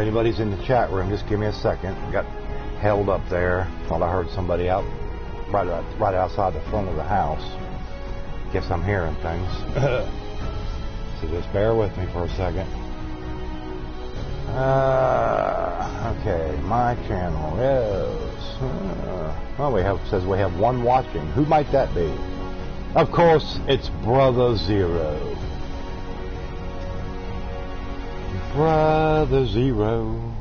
anybody's in the chat room, just give me a second. Got held up there. Thought I heard somebody out right outside the front of the house. Guess I'm hearing things. So just bear with me for a second. Okay, my channel is. Well, says we have one watching. Who might that be? Of course, it's Brother Zero. Brother Zero.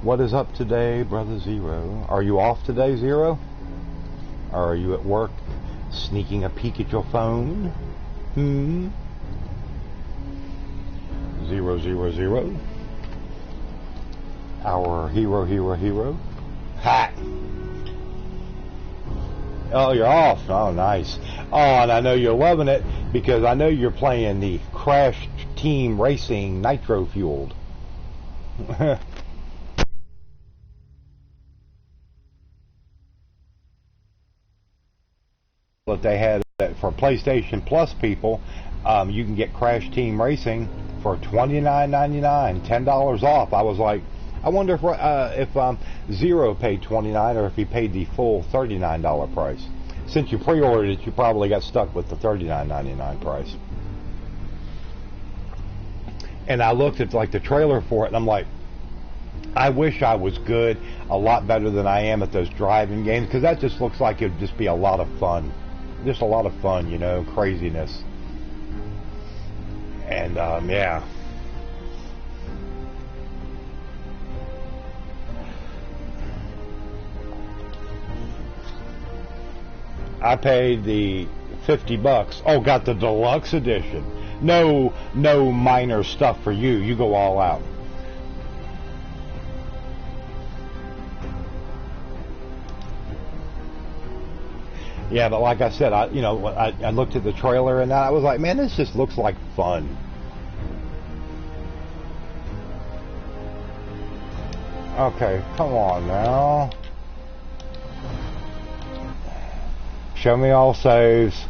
What is up today, Brother Zero? Are you off today, Zero? Or are you at work sneaking a peek at your phone? 000. Our hero. Ha! Oh, you're off. Oh, nice. Oh, and I know you're loving it because I know you're playing the Crash Team Racing Nitro Fueled. But they had for PlayStation Plus people, you can get Crash Team Racing for $29.99, $10 off. I was like, I wonder if Zero paid $29 or if he paid the full $39 price. Since you pre-ordered it, you probably got stuck with the $39.99 price. And I looked at like the trailer for it, and I'm like, I wish I was good, a lot better than I am at those driving games, because that just looks like it'd just be a lot of fun. Just a lot of fun, you know, craziness. And yeah. I paid the $50. Oh, got the deluxe edition. No minor stuff for you. You go all out. Yeah, but like I said, I looked at the trailer and I was like, man, this just looks like fun. Okay, come on now. Show me all saves.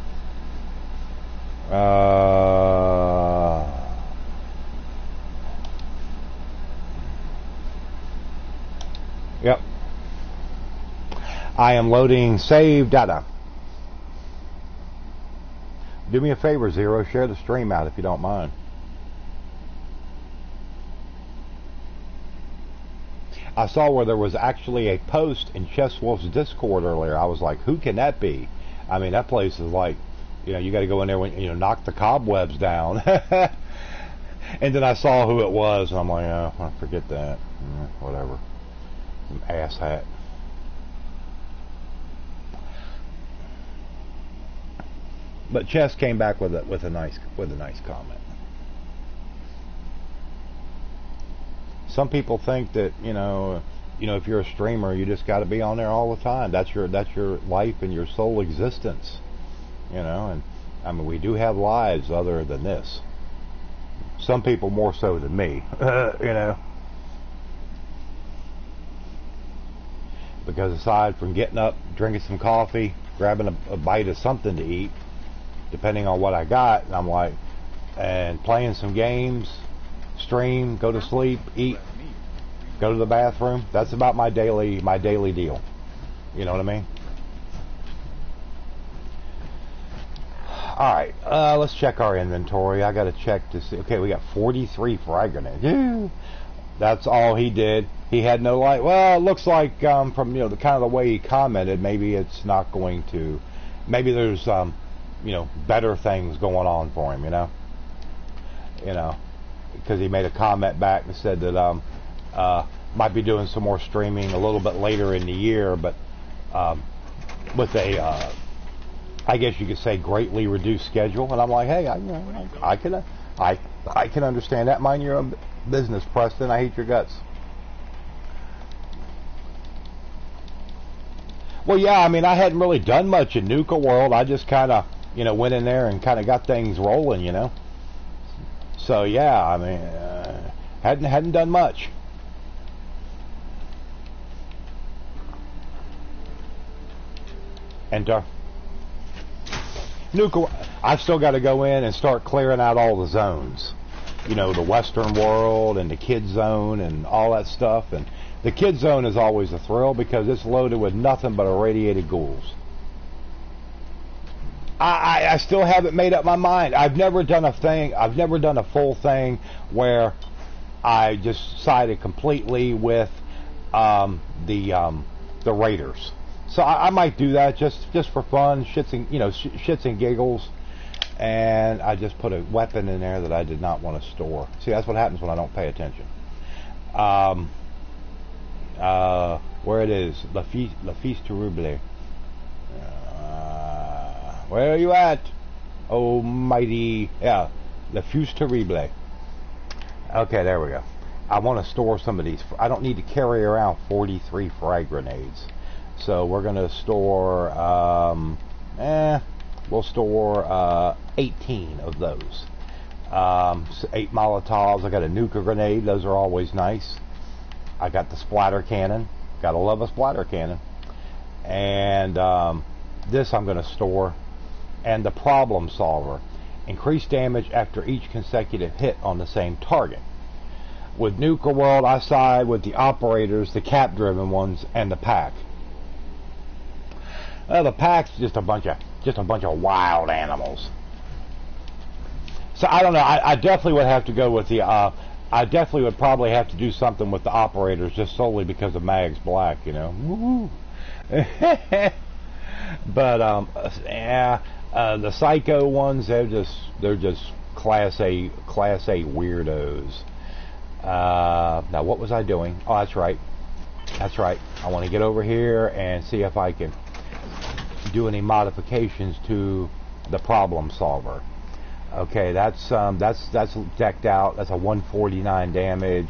Yep. I am loading save data. Do me a favor, Zero. Share the stream out if you don't mind. I saw where there was actually a post in Chess Wolf's Discord earlier. I was like, who can that be? I mean, that place is like, you got to go in there when knock the cobwebs down. And then I saw who it was, and I'm like, oh, I forget that. Whatever. Some asshat. But Chess came back with a nice comment. Some people think that if you're a streamer, you just got to be on there all the time. That's your life and your sole existence. And I mean, we do have lives other than this. Some people more so than me. Because aside from getting up, drinking some coffee, grabbing a bite of something to eat, depending on what I got, and I'm like, and playing some games, stream, go to sleep, eat, go to the bathroom. That's about my daily deal. You know what I mean? All right, let's check our inventory. I got to check to see. Okay, we got 43 frag grenades. Yeah. That's all he did. He had no light. Well, it looks like from the kind of the way he commented, maybe it's not going to. Maybe there's better things going on for him. Because he made a comment back and said that might be doing some more streaming a little bit later in the year, but with a I guess you could say greatly reduced schedule. And I'm like, hey, I can understand that. Mind your own business, Preston. I hate your guts. Well, yeah, I mean, I hadn't really done much in Nukaworld. I just kind of, went in there and kind of got things rolling, So yeah, I mean, hadn't done much. Enter. Nuka, I've still got to go in and start clearing out all the zones. you know, the Western world and the kid zone and all that stuff. And the kid zone is always a thrill because it's loaded with nothing but irradiated ghouls. I still haven't made up my mind. I've never done a full thing where I just sided completely with the raiders. So I might do that just for fun, shits and giggles. And I just put a weapon in there that I did not want to store. See, that's what happens when I don't pay attention. Where it is, La Fille Terrible. Where are you at? Oh, mighty, yeah, La Fuse Terrible. Okay, there we go. I want to store some of these. I don't need to carry around 43 frag grenades. So we're going to store, we'll store 18 of those. 8 Molotovs. I got a Nuka grenade. Those are always nice. I got the splatter cannon. Gotta love a splatter cannon. And this I'm going to store. And the problem solver. Increased damage after each consecutive hit on the same target. With Nukaworld, I side with the operators, the cap-driven ones, and the pack. The pack's just a bunch of wild animals. So I don't know. I definitely would have to go with the. I definitely would probably have to do something with the operators just solely because of Mag's Black, you know. Woo-hoo. But yeah. The psycho ones, they're just class A weirdos. Now what was I doing? Oh, that's right. I want to get over here and see if I can do any modifications to the problem solver. Okay, that's decked out. That's a 149 damage.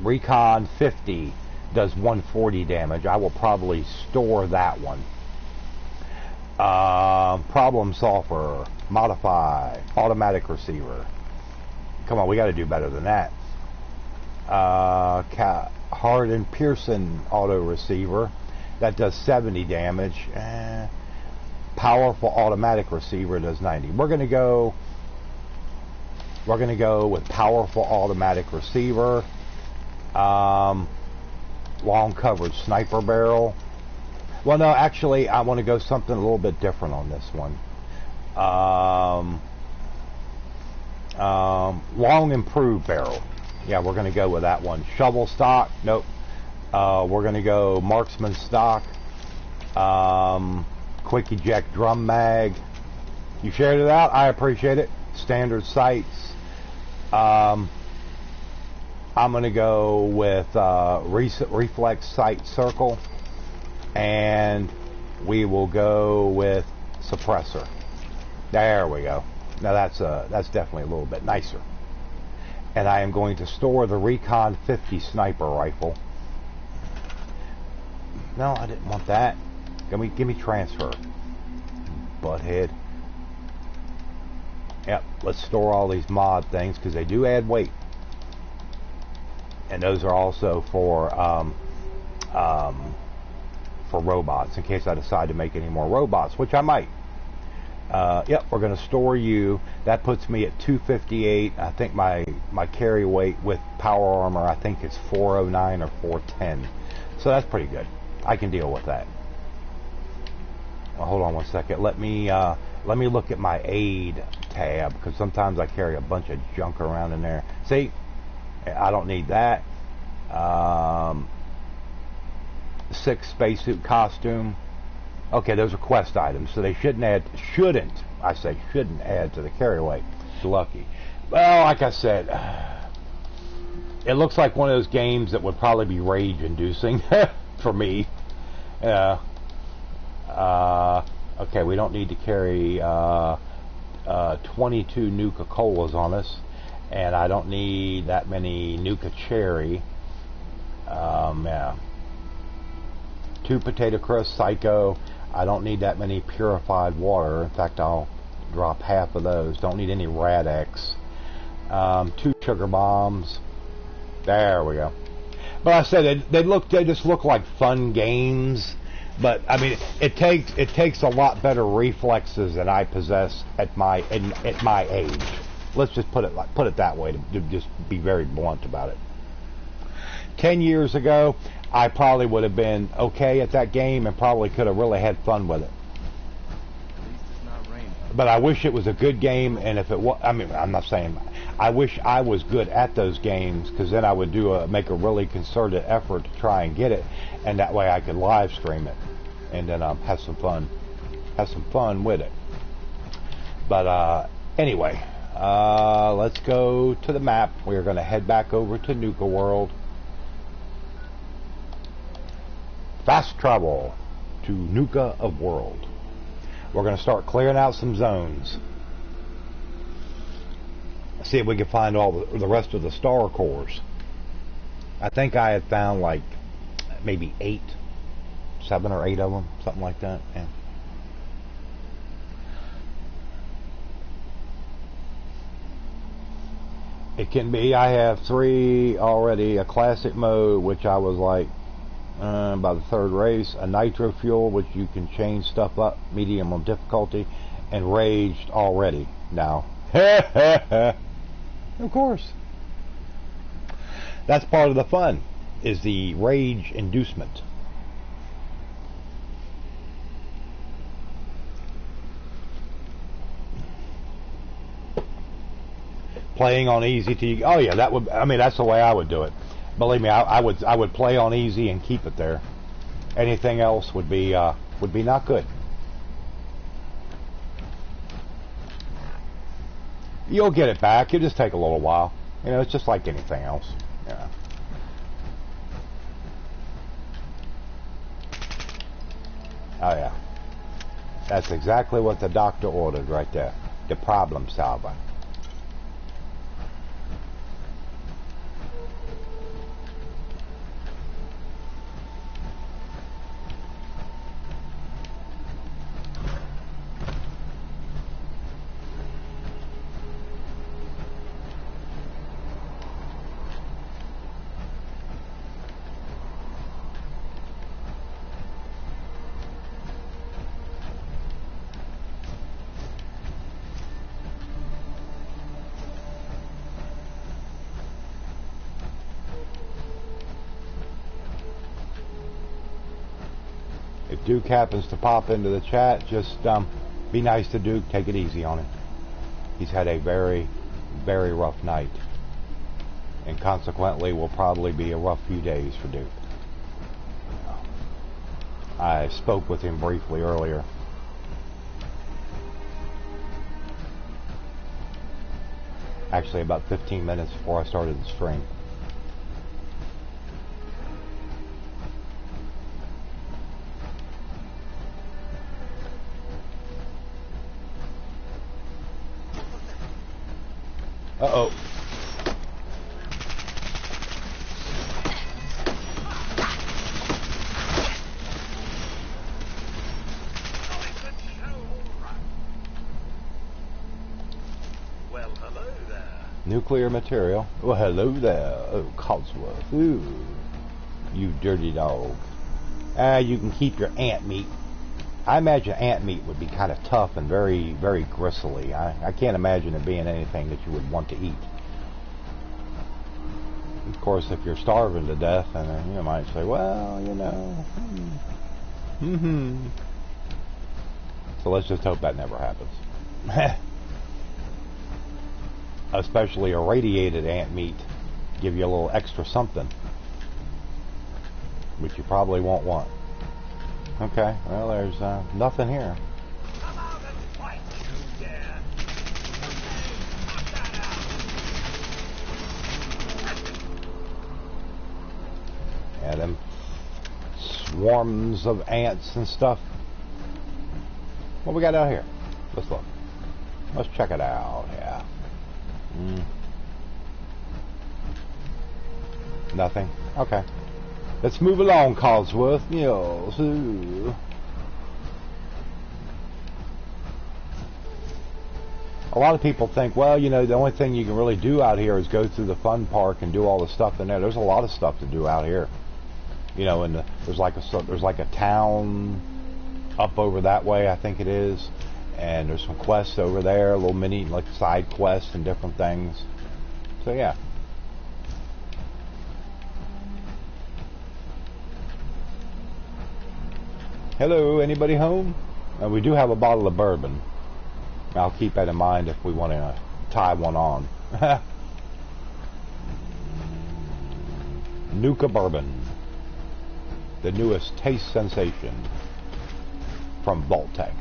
Recon 50 does 140 damage. I will probably store that one. Problem solver, modify, automatic receiver. Come on, we got to do better than that. Hard and Pearson auto receiver, that does 70 damage. Powerful automatic receiver does 90. We're gonna go with powerful automatic receiver. Long covered sniper barrel. Well, no, actually, I want to go something a little bit different on this one. Long improved barrel. Yeah, we're going to go with that one. Shovel stock. Nope. We're going to go marksman stock. Quick eject drum mag. You shared it out. I appreciate it. Standard sights. I'm going to go with reflex sight circle. And we will go with suppressor. There we go. Now that's definitely a little bit nicer. And I am going to store the Recon 50 sniper rifle. No, I didn't want that. Give me transfer. Butthead. Yep, let's store all these mod things because they do add weight. And those are also for robots, in case I decide to make any more robots, which I might. Yep, we're going to store you. That puts me at 258. I think my carry weight with power armor, I think it's 409 or 410. So that's pretty good. I can deal with that. Well, hold on one second. Let me look at my aid tab, because sometimes I carry a bunch of junk around in there. See, I don't need that. 6 spacesuit costume. Okay, those are quest items, so they shouldn't add to the carry weight. Lucky. Well, like I said, it looks like one of those games that would probably be rage-inducing for me. Okay, we don't need to carry 22 Nuka-Colas on us, and I don't need that many Nuka Cherry. Yeah. 2 Potato Crisp Psycho. I don't need that many purified water. In fact, I'll drop half of those. Don't need any Rad-X. 2 Sugar Bombs. There we go. But I said they just look like fun games. But I mean, it takes a lot better reflexes than I possess at my age. Let's just put it that way to just be very blunt about it. 10 years ago, I probably would have been okay at that game and probably could have really had fun with it. But I wish it was a good game, and if it was, I mean, I'm not saying, I wish I was good at those games, because then I would make a really concerted effort to try and get it, and that way I could live stream it, and then have some fun with it. But anyway, let's go to the map. We're going to head back over to Nukaworld. Fast travel to Nukaworld. We're going to start clearing out some zones. See if we can find all the rest of the star cores. I think I had found like maybe 7 or 8 of them, something like that. Yeah. It can be, I have 3 already, a classic mode, which I was like, by the 3rd race, a nitro fuel, which you can change stuff up, medium on difficulty, and raged already now. Of course. That's part of the fun, is the rage inducement. Playing on easy to, oh yeah, that would, I mean, that's the way I would do it. Believe me, I would play on easy and keep it there. Anything else would be not good. You'll get it back. It'll just take a little while. You know, it's just like anything else. Yeah. Oh yeah. That's exactly what the doctor ordered right there. The problem solver. If Duke happens to pop into the chat, just be nice to Duke. Take it easy on him. He's had a very, very rough night, and consequently will probably be a rough few days for Duke. I spoke with him briefly earlier. Actually, about 15 minutes before I started the stream. Uh-oh. Well, hello there. Nuclear material. Well, hello there. Oh, Codsworth. Ooh. You dirty dog. You can keep your ant meat. I imagine ant meat would be kind of tough and very, very gristly. I can't imagine it being anything that you would want to eat. Of course, if you're starving to death, and you might say, well, you know. So let's just hope that never happens. Especially irradiated ant meat. Give you a little extra something, which you probably won't want. Okay, well, there's nothing here. Come out and fight, you dare. Yeah, them swarms of ants and stuff. What we got out here? Let's look. Let's check it out. Yeah. Nothing. Okay. Let's move along, Codsworth. Yes. Ooh. A lot of people think, well, you know, the only thing you can really do out here is go through the fun park and do all the stuff in there. There's a lot of stuff to do out here. You know, and there's like a town up over that way, I think it is, and there's some quests over there, little mini like side quests and different things. So yeah. Hello, anybody home? We do have a bottle of bourbon. I'll keep that in mind if we want to tie one on. Nuka bourbon, the newest taste sensation from Vault-Tec.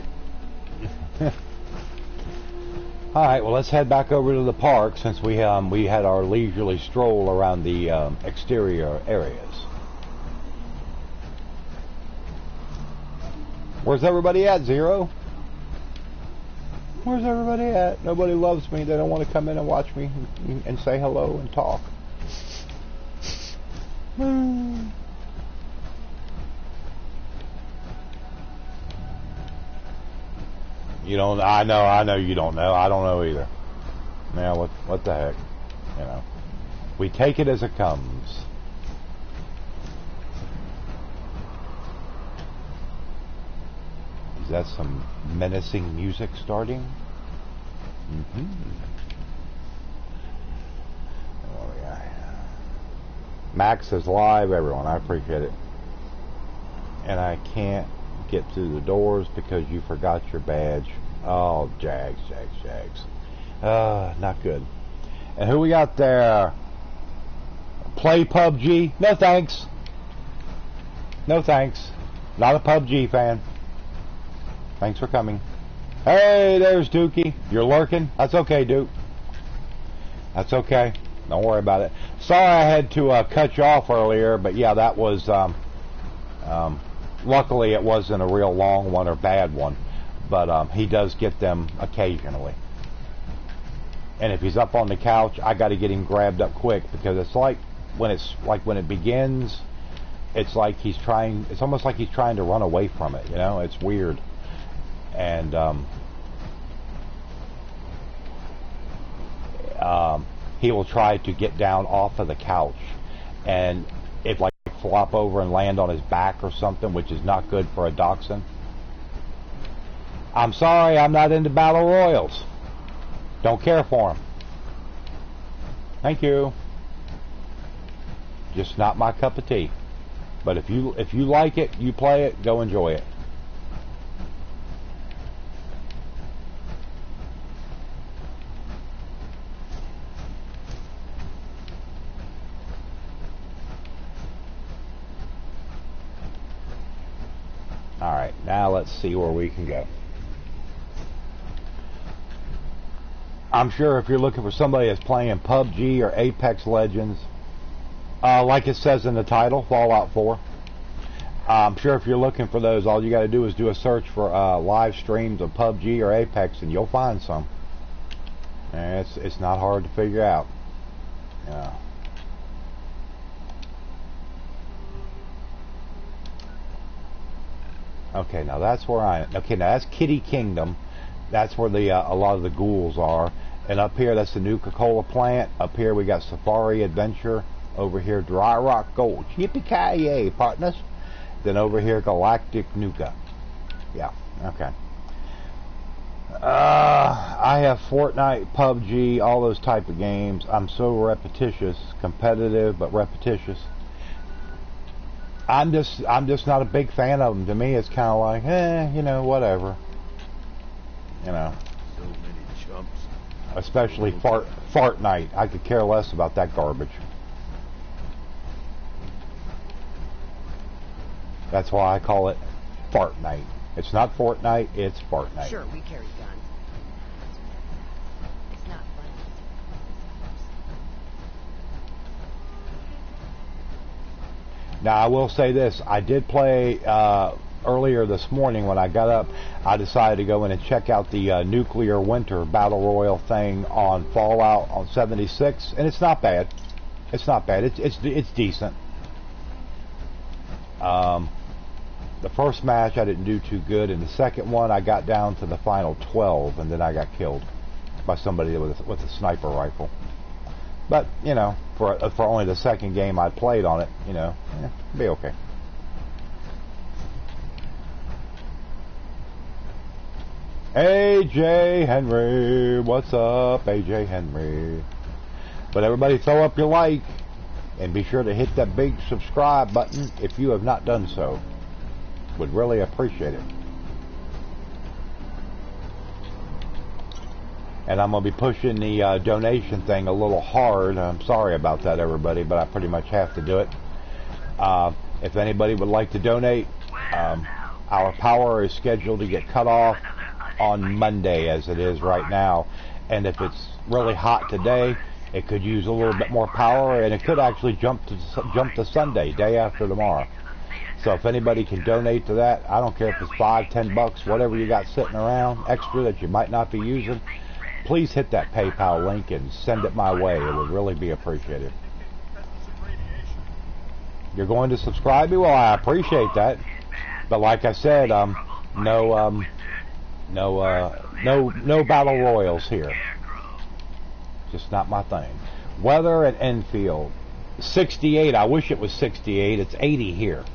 All right, well, let's head back over to the park since we had our leisurely stroll around the exterior areas. Where's everybody at, Zero? Where's everybody at? Nobody loves me. They don't want to come in and watch me and say hello and talk. You don't. I know you don't know. I don't know either. Yeah, what the heck? You know, we take it as it comes. Is that some menacing music starting? Mm-hmm. Oh yeah. Max is live, everyone. I appreciate it. And I can't get through the doors because you forgot your badge. Oh, Jags. Not good. And who we got there? Play PUBG? No thanks. No thanks. Not a PUBG fan. Thanks for coming. Hey, there's Dookie. You're lurking? That's okay, Duke. That's okay. Don't worry about it. Sorry I had to cut you off earlier, but yeah, that was... luckily, it wasn't a real long one or bad one, but he does get them occasionally. And if he's up on the couch, I got to get him grabbed up quick because it's like when it begins, it's like he's trying. It's almost like he's trying to run away from it. You know, it's weird. And he will try to get down off of the couch, and if like flop over and land on his back or something, which is not good for a dachshund. I'm sorry, I'm not into battle royals. Don't care for them. Thank you. Just not my cup of tea. But if you like it, you play it, go enjoy it. Alright, now let's see where we can go. I'm sure if you're looking for somebody that's playing PUBG or Apex Legends, like it says in the title, Fallout 4, I'm sure if you're looking for those, all you got to do is do a search for live streams of PUBG or Apex and you'll find some. And it's not hard to figure out. Yeah. Okay, now that's where okay, now that's Kitty Kingdom. That's where the a lot of the ghouls are. And up here, that's the Nuka-Cola plant. Up here, we got Safari Adventure. Over here, Dry Rock Gold. Yippee-ki-yay, partners. Then over here, Galactic Nuka. Yeah, okay. I have Fortnite, PUBG, all those type of games. I'm so repetitious. Competitive, but repetitious. I'm just not a big fan of them. To me, it's kind of like, you know, whatever. You know. So many chumps. Especially fart night. I could care less about that garbage. That's why I call it Fart Night. It's not Fortnite, it's Fart Night. Sure, we carry guns. It's not fun. Now, I will say this. I did play earlier this morning when I got up. I decided to go in and check out the Nuclear Winter Battle Royale thing on Fallout on 76, and it's not bad. It's not bad. It's decent. The first match I didn't do too good, and the second one I got down to the final 12, and then I got killed by somebody with a sniper rifle. But you know, for only the second game I played on it, you know, it'll be okay. AJ Henry, what's up, AJ Henry? But everybody throw up your like, and be sure to hit that big subscribe button if you have not done so. Would really appreciate it. And I'm going to be pushing the donation thing a little hard. I'm sorry about that, everybody, but I pretty much have to do it. If anybody would like to donate, our power is scheduled to get cut off on Monday, as it is right now. And if it's really hot today, it could use a little bit more power, and it could actually jump to Sunday, day after tomorrow. So if anybody can donate to that, I don't care if it's $5, $10, whatever you got sitting around extra that you might not be using, please hit that PayPal link and send it my way. It would really be appreciated. You're going to subscribe me? Well, I appreciate that. But like I said, no battle royals here. Just not my thing. Weather at Enfield, 68. I wish it was 68. It's 80 here.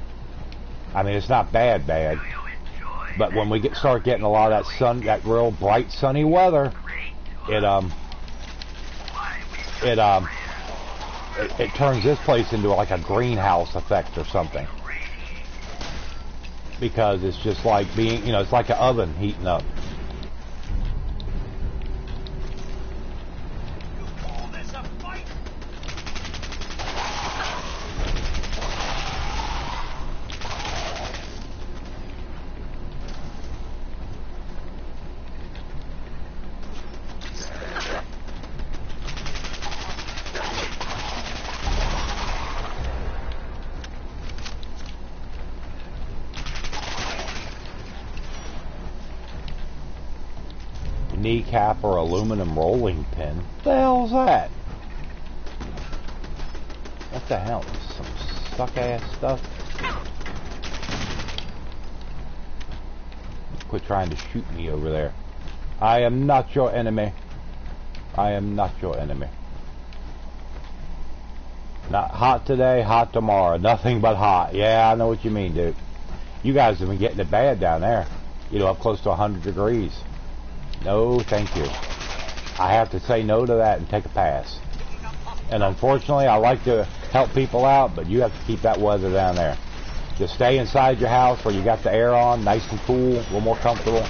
I mean, it's not bad. But when we start getting a lot of that sun, that real bright sunny weather, it turns this place into like a greenhouse effect or something. Because it's just like being, it's like an oven heating up. Kneecap or aluminum rolling pin. What the hell's that? What the hell? Some suck-ass stuff. Quit trying to shoot me over there. I am not your enemy. I am not your enemy. Not hot today, hot tomorrow. Nothing but hot. Yeah, I know what you mean, dude. You guys have been getting it bad down there. Up close to 100 degrees. No, thank you. I have to say no to that and take a pass. And unfortunately, I like to help people out, but you have to keep that weather down there. Just stay inside your house where you got the air on, nice and cool, a little more comfortable.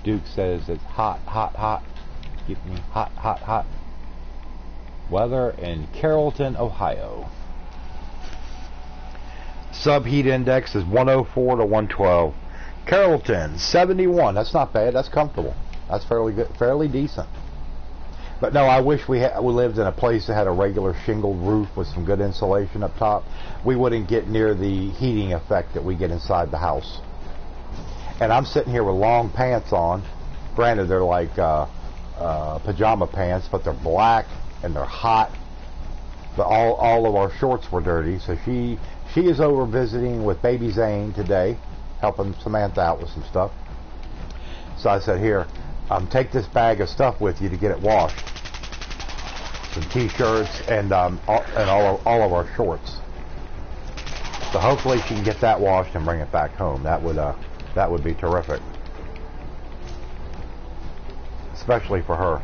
Duke says it's hot, hot, hot. Keep me hot, hot, hot. Weather in Carrollton, Ohio. Subheat index is 104 to 112. Carrollton, 71. That's not bad. That's comfortable. That's fairly good, fairly decent. But no, I wish we lived in a place that had a regular shingled roof with some good insulation up top. We wouldn't get near the heating effect that we get inside the house. And I'm sitting here with long pants on. Granted, they're like pajama pants, but they're black. And they're hot. But all of our shorts were dirty. So she is over visiting with baby Zane today, helping Samantha out with some stuff. So I said, here, take this bag of stuff with you to get it washed. Some t-shirts and all of our shorts. So hopefully she can get that washed and bring it back home. That would be terrific, especially for her.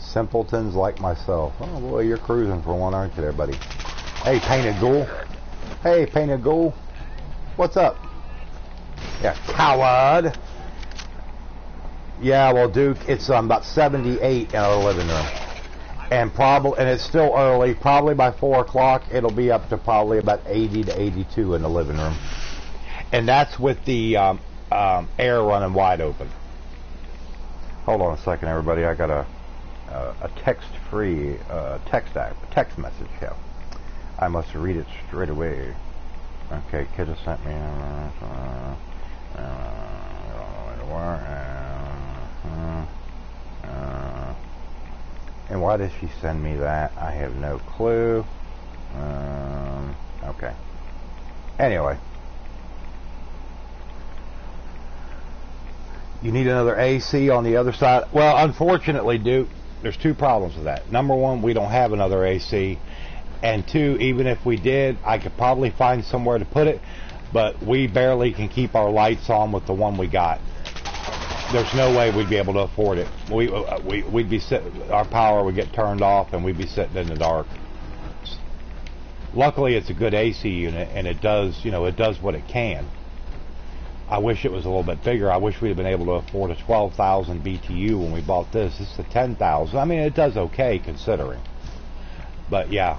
Simpletons like myself. Oh boy, you're cruising for one, aren't you there, buddy? Hey, Painted Ghoul. Hey, Painted Ghoul. What's up? Yeah, coward. Yeah, well, Duke, it's about 78 in our living room, and it's still early. Probably by 4 o'clock, it'll be up to probably about 80 to 82 in the living room, and that's with the air running wide open. Hold on a second, everybody. I got a text-free text message here. I must read it straight away. Okay, kid has sent me. And why did she send me that? I have no clue. Okay. Anyway. You need another AC on the other side. Well, unfortunately, Duke, there's two problems with that. Number one, we don't have another AC. And two, even if we did, I could probably find somewhere to put it, but we barely can keep our lights on with the one we got. There's no way we'd be able to afford it. We'd be sitting, our power would get turned off, and we'd be sitting in the dark. Luckily, it's a good AC unit, and it does, you know, it does what it can. I wish it was a little bit bigger. I wish we'd have been able to afford a 12,000 BTU when we bought this. This is a 10,000. I mean, it does okay considering. But yeah,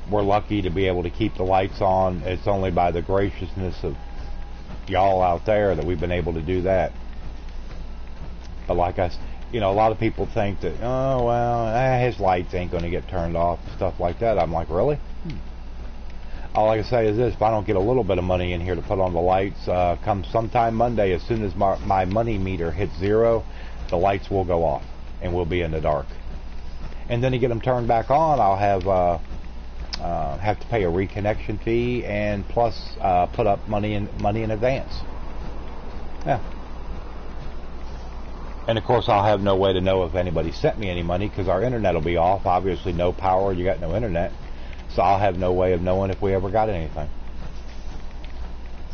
we're lucky to be able to keep the lights on. It's only by the graciousness of y'all out there that we've been able to do that. But like you know, a lot of people think that, oh, well, his lights ain't going to get turned off and stuff like that. I'm like, really? All I can say is this: if I don't get a little bit of money in here to put on the lights, come sometime Monday, as soon as my money meter hits 0, the lights will go off, and we'll be in the dark. And then to get them turned back on, I'll have to pay a reconnection fee, and plus put up money in advance. Yeah. And of course, I'll have no way to know if anybody sent me any money because our internet will be off. Obviously, no power. You got no internet, so I'll have no way of knowing if we ever got anything.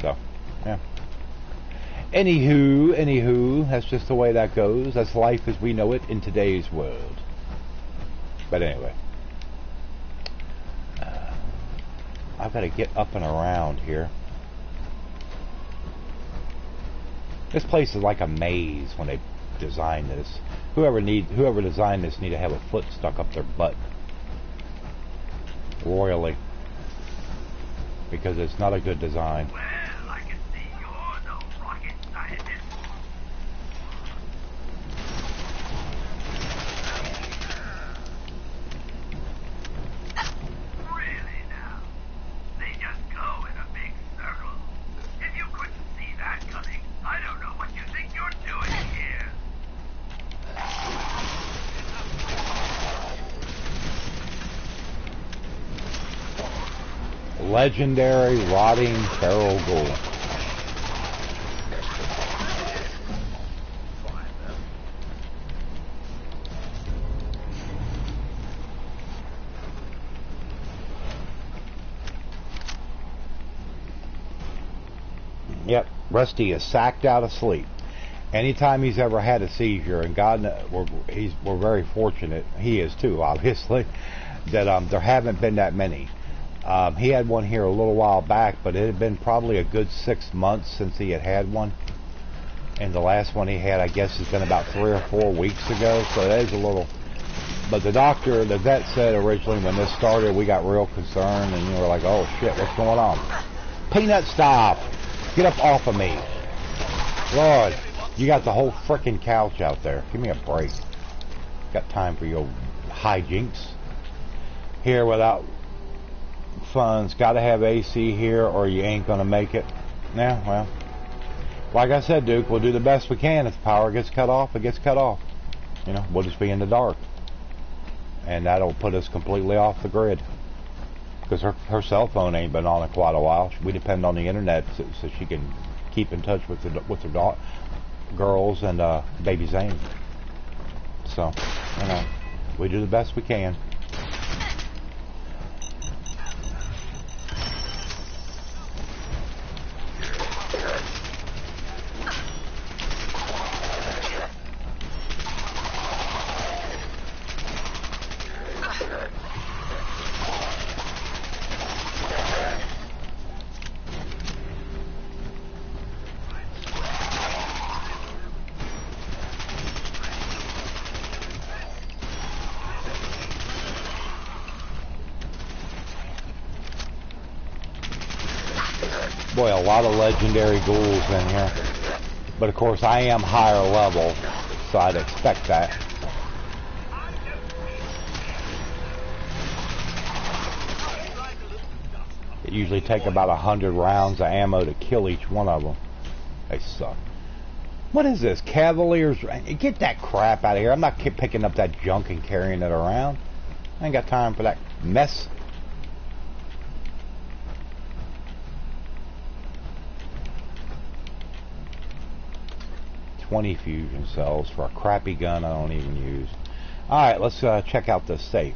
So, yeah. Anywho, that's just the way that goes. That's life as we know it in today's world. But anyway, I've got to get up and around here. This place is like a maze when they designed this. Whoever designed this need to have a foot stuck up their butt royally, because it's not a good design. Well, I can see you're no rocket scientist. Really now? They just go in a big circle. If you couldn't see that coming, I don't know what you think you're doing here. Legendary rotting feral ghoul. Yep, Rusty is sacked out of sleep. Anytime he's ever had a seizure, and God, we're very fortunate, he is too, obviously, that there haven't been that many. He had one here a little while back, but it had been probably a good 6 months since he had one. And the last one he had, I guess, has been about 3 or 4 weeks ago, so that is a little... But the vet said originally when this started, we got real concerned, and we were like, oh shit, what's going on? Peanut, stop! Get up off of me. Lord, you got the whole frickin' couch out there. Give me a break. Got time for your hijinks. Here without funds. Got to have AC here or you ain't going to make it. Yeah, well. Like I said, Duke, we'll do the best we can. If the power gets cut off, it gets cut off. You know, we'll just be in the dark. And that'll put us completely off the grid. Because her cell phone ain't been on in quite a while. We depend on the internet so she can keep in touch with her girls and baby Zane. So, you know, we do the best we can. Boy, a lot of legendary ghouls in here. But of course, I am higher level, so I'd expect that. It usually take about 100 rounds of ammo to kill each one of them. They suck. What is this? Cavaliers? Get that crap out of here. I'm not picking up that junk and carrying it around. I ain't got time for that mess. $20 fusion cells for a crappy gun I don't even use. Alright, let's check out this safe.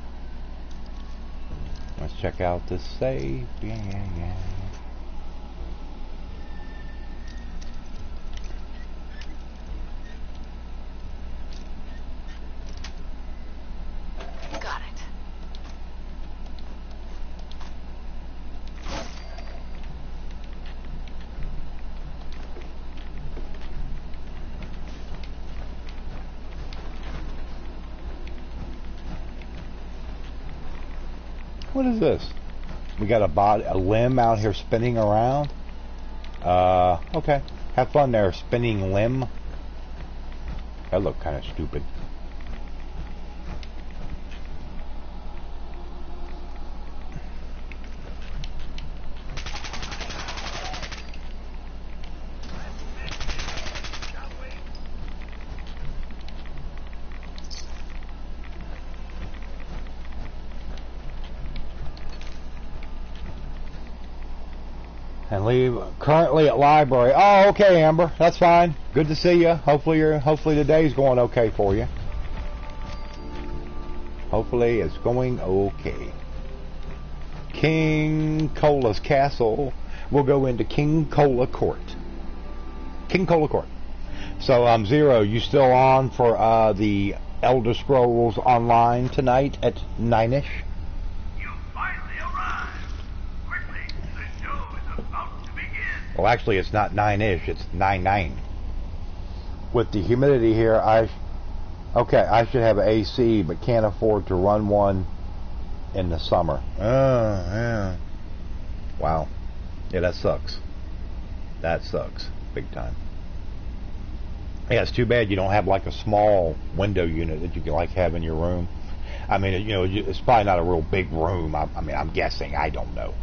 Let's check out this safe. Yeah. Got it. What is this? We got a limb out here spinning around. Okay. Have fun there, spinning limb. That looked kind of stupid. And leave currently at library. Oh, okay, Amber. That's fine. Good to see you. Hopefully the day's going okay for you. Hopefully it's going okay. King Cola's castle. We'll go into King Cola Court. King Cola Court. So, Zero, you still on for the Elder Scrolls Online tonight at 9-ish? Well, actually, it's not 9-ish. It's 9-9. With the humidity here, I should have AC, but can't afford to run one in the summer. Oh, yeah. Wow. Yeah, that sucks. That sucks. Big time. Yeah, it's too bad you don't have like a small window unit that you can like have in your room. I mean, you know, it's probably not a real big room. I mean, I'm guessing. I don't know.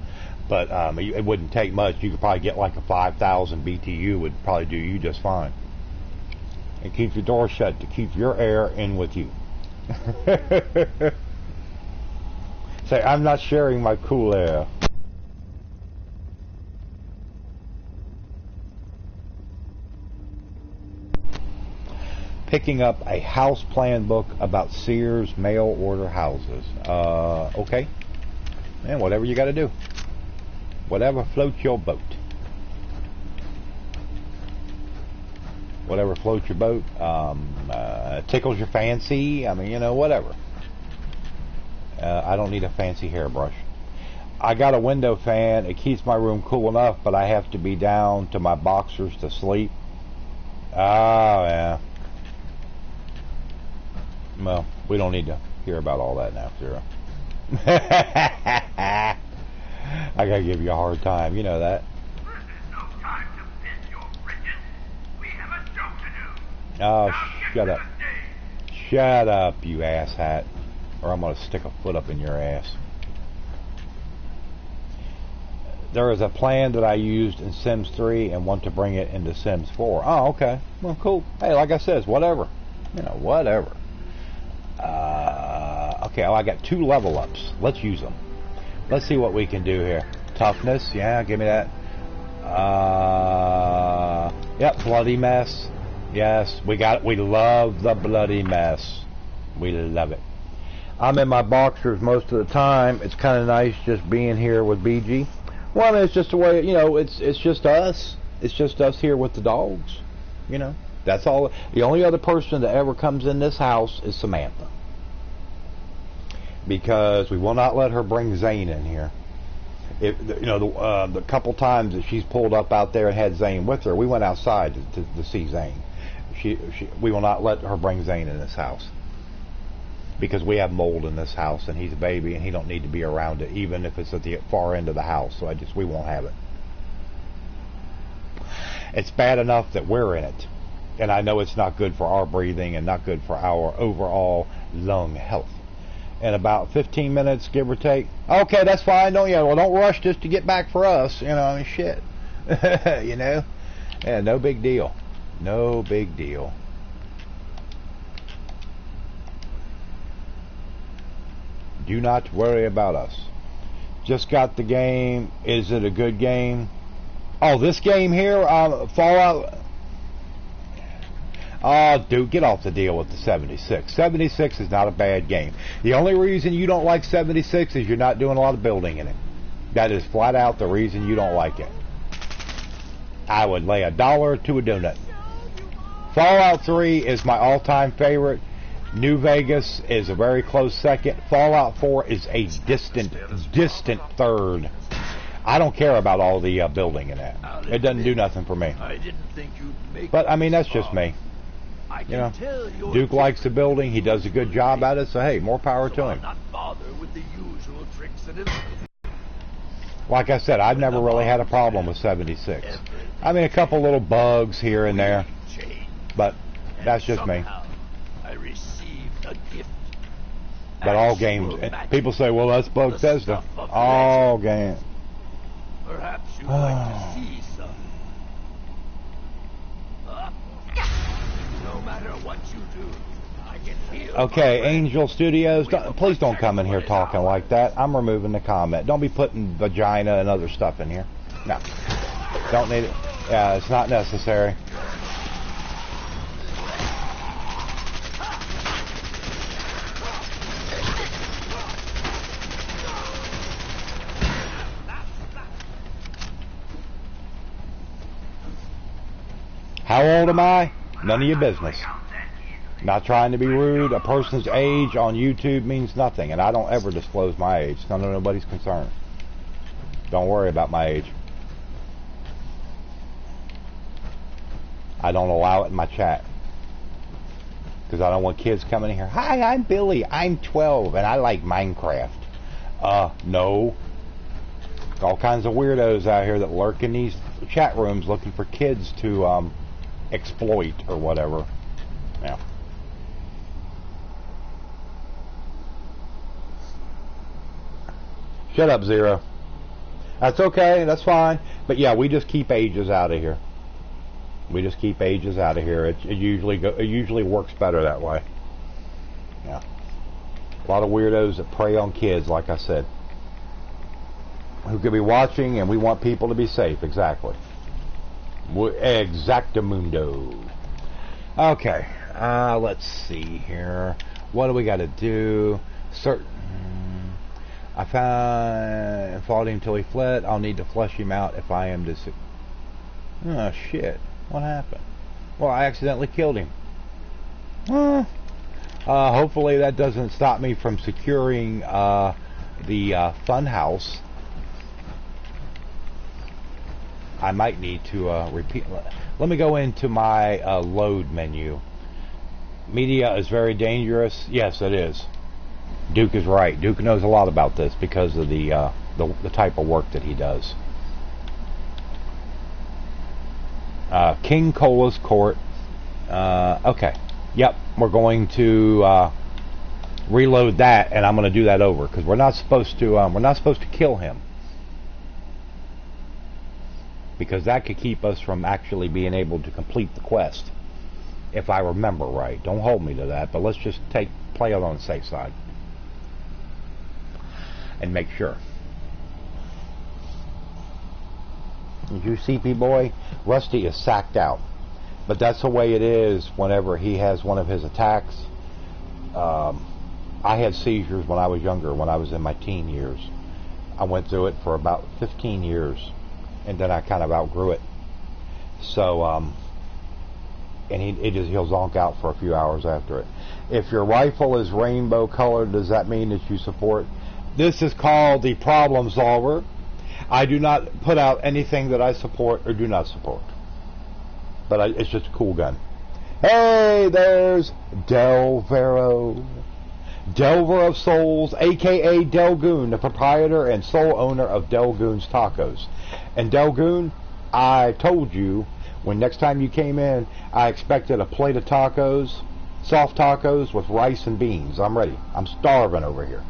But it wouldn't take much. You could probably get like a 5,000 BTU would probably do you just fine. And keep your door shut to keep your air in with you. Say, I'm not sharing my cool air. Picking up a house plan book about Sears mail order houses. Okay. And whatever you got to do. Whatever floats your boat. Whatever floats your boat. Tickles your fancy. I mean, you know, whatever. I don't need a fancy hairbrush. I got a window fan. It keeps my room cool enough, but I have to be down to my boxers to sleep. Oh, yeah. Well, we don't need to hear about all that now, Zero. I gotta give you a hard time, you know that. This is no time to bend your bridges. We have a job to do. Oh, Now get shut to up. the stage. Shut up, you asshat. Or I'm gonna stick a foot up in your ass. There is a plan that I used in Sims 3 and want to bring it into Sims 4. Oh, okay. Well, cool. Hey, like I said, whatever. You know, whatever. Okay, I got 2 level ups. Let's use them. Let's see what we can do here. Toughness, yeah, give me that. Yep, bloody mess. Yes, we got it. We love the bloody mess. We love it. I'm in my boxers most of the time. It's kind of nice just being here with BG. Well, it's just the way, you know, it's just us. It's just us here with the dogs. You know, that's all. The only other person that ever comes in this house is Samantha. Because we will not let her bring Zane in here. If you know, the couple times that she's pulled up out there and had Zane with her, we went outside to see Zane. We will not let her bring Zane in this house. Because we have mold in this house, and he's a baby, and he don't need to be around it, even if it's at the far end of the house. So we won't have it. It's bad enough that we're in it, and I know it's not good for our breathing and not good for our overall lung health. In about 15 minutes, give or take. Okay, that's fine. Don't rush just to get back for us. You know, I mean, shit. You know, yeah, no big deal. No big deal. Do not worry about us. Just got the game. Is it a good game? Oh, this game here, Fallout. Oh, dude, get off the deal with the 76. 76 is not a bad game. The only reason you don't like 76 is you're not doing a lot of building in it. That is flat out the reason you don't like it. I would lay $1 to a donut. Fallout 3 is my all-time favorite. New Vegas is a very close second. Fallout 4 is a distant third. I don't care about all the building in that. It doesn't do nothing for me. I didn't think you'd make But I mean, that's just me. You know, Duke likes the building. He does a good job at it. So hey, more power to him. Not bother with the usual tricks and Like I said, I've never really had a problem with 76. I mean, a couple little bugs here and there, but that's just me. I received a gift. But all games, people say, well, that's Bethesda. All games. Perhaps you'd like to see some. No matter what you do, I can feel. Okay, Angel Studios, please don't come in here talking like that. I'm removing the comment. Don't be putting vagina and other stuff in here. No. Don't need it. Yeah, it's not necessary. How old am I? None of your business. Not trying to be rude. A person's age on YouTube means nothing, and I don't ever disclose my age. None of nobody's concern. Don't worry about my age. I don't allow it in my chat. Because I don't want kids coming in here. Hi, I'm Billy. I'm 12, and I like Minecraft. No. All kinds of weirdos out here that lurk in these chat rooms looking for kids to, exploit or whatever. Yeah. Shut up, Zero. That's okay. That's fine. But yeah, we just keep ages out of here. We just keep ages out of here. It usually works better that way. Yeah. A lot of weirdos that prey on kids, like I said, who could be watching, and we want people to be safe. Exactly. Exactamundo. Okay, let's see here. What do we got to do? I fought him till he fled. I'll need to flush him out if I am to. Oh shit! What happened? Well, I accidentally killed him. Hopefully that doesn't stop me from securing the fun house. I might need to repeat. Let me go into my load menu. Media is very dangerous. Yes, it is. Duke is right. Duke knows a lot about this because of the type of work that he does. King Cola's Court. Okay. Yep. We're going to reload that, and I'm going to do that over because we're not supposed to kill him. Because that could keep us from actually being able to complete the quest, if I remember right. Don't hold me to that, but let's just play it on the safe side and make sure. Did you CP boy? Rusty is sacked out, but that's the way it is whenever he has one of his attacks. I had seizures when I was younger, when I was in my teen years. I went through it for about 15 years. And then I kind of outgrew it. So, and he'll zonk out for a few hours after it. If your rifle is rainbow colored, does that mean that you support? This is called the problem solver. I do not put out anything that I support or do not support. But it's just a cool gun. Hey, there's Delvero. Delver of Souls, a.k.a. Delgoon, the proprietor and sole owner of Delgoon's Tacos. And Delgoon, I told you, when next time you came in, I expected a plate of tacos, soft tacos with rice and beans. I'm ready. I'm starving over here.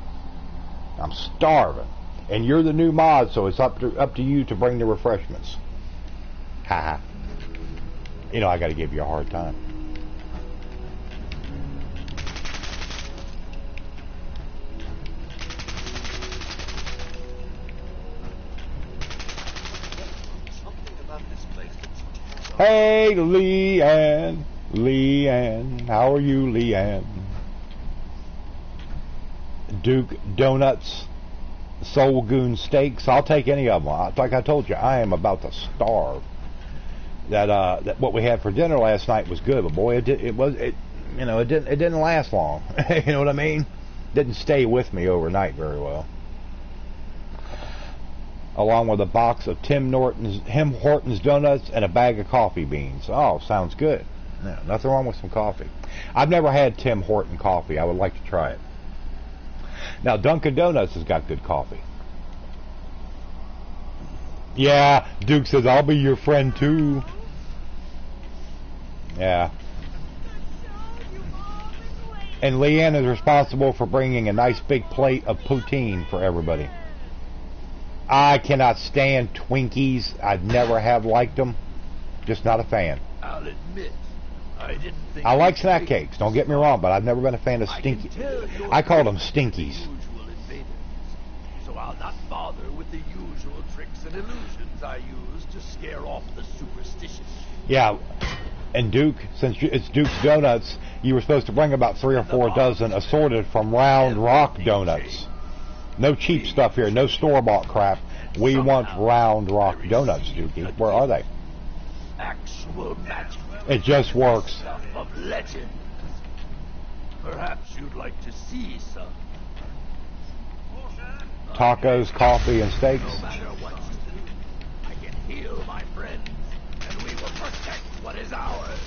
I'm starving. And you're the new mod, so it's up to you to bring the refreshments. Haha. You know, I got to give you a hard time. Hey, Leanne. Leanne. How are you, Leanne? Duke Donuts. Soul Goon Steaks. I'll take any of them. Like I told you, I am about to starve. That what we had for dinner last night was good, but boy, it didn't last long. You know what I mean? Didn't stay with me overnight very well. Along with a box of Tim Hortons donuts and a bag of coffee beans. Oh, sounds good. No, nothing wrong with some coffee. I've never had Tim Horton coffee. I would like to try it. Now, Dunkin' Donuts has got good coffee. Yeah, Duke says, I'll be your friend too. Yeah. And Leanne is responsible for bringing a nice big plate of poutine for everybody. I cannot stand Twinkies. I'd never have liked them. Just not a fan. I'll admit, I didn't think I like snack cakes, don't get me wrong, but I've never been a fan of stinky. I call them stinkies. So I'll not bother with the usual tricks and illusions I use to scare off the superstitious. Yeah, and Duke, since it's Duke's Donuts, you were supposed to bring about 3 or 4 dozen assorted from Round Rock Donuts. No cheap stuff here, no store-bought crap. We want Round Rock Donuts, Dookie. Where are they? Actual magic. It just works. Stuff of legend. Perhaps you'd like to see some. Tacos, coffee, and steaks. No matter what you do, I can heal my friends, and we will protect what is ours.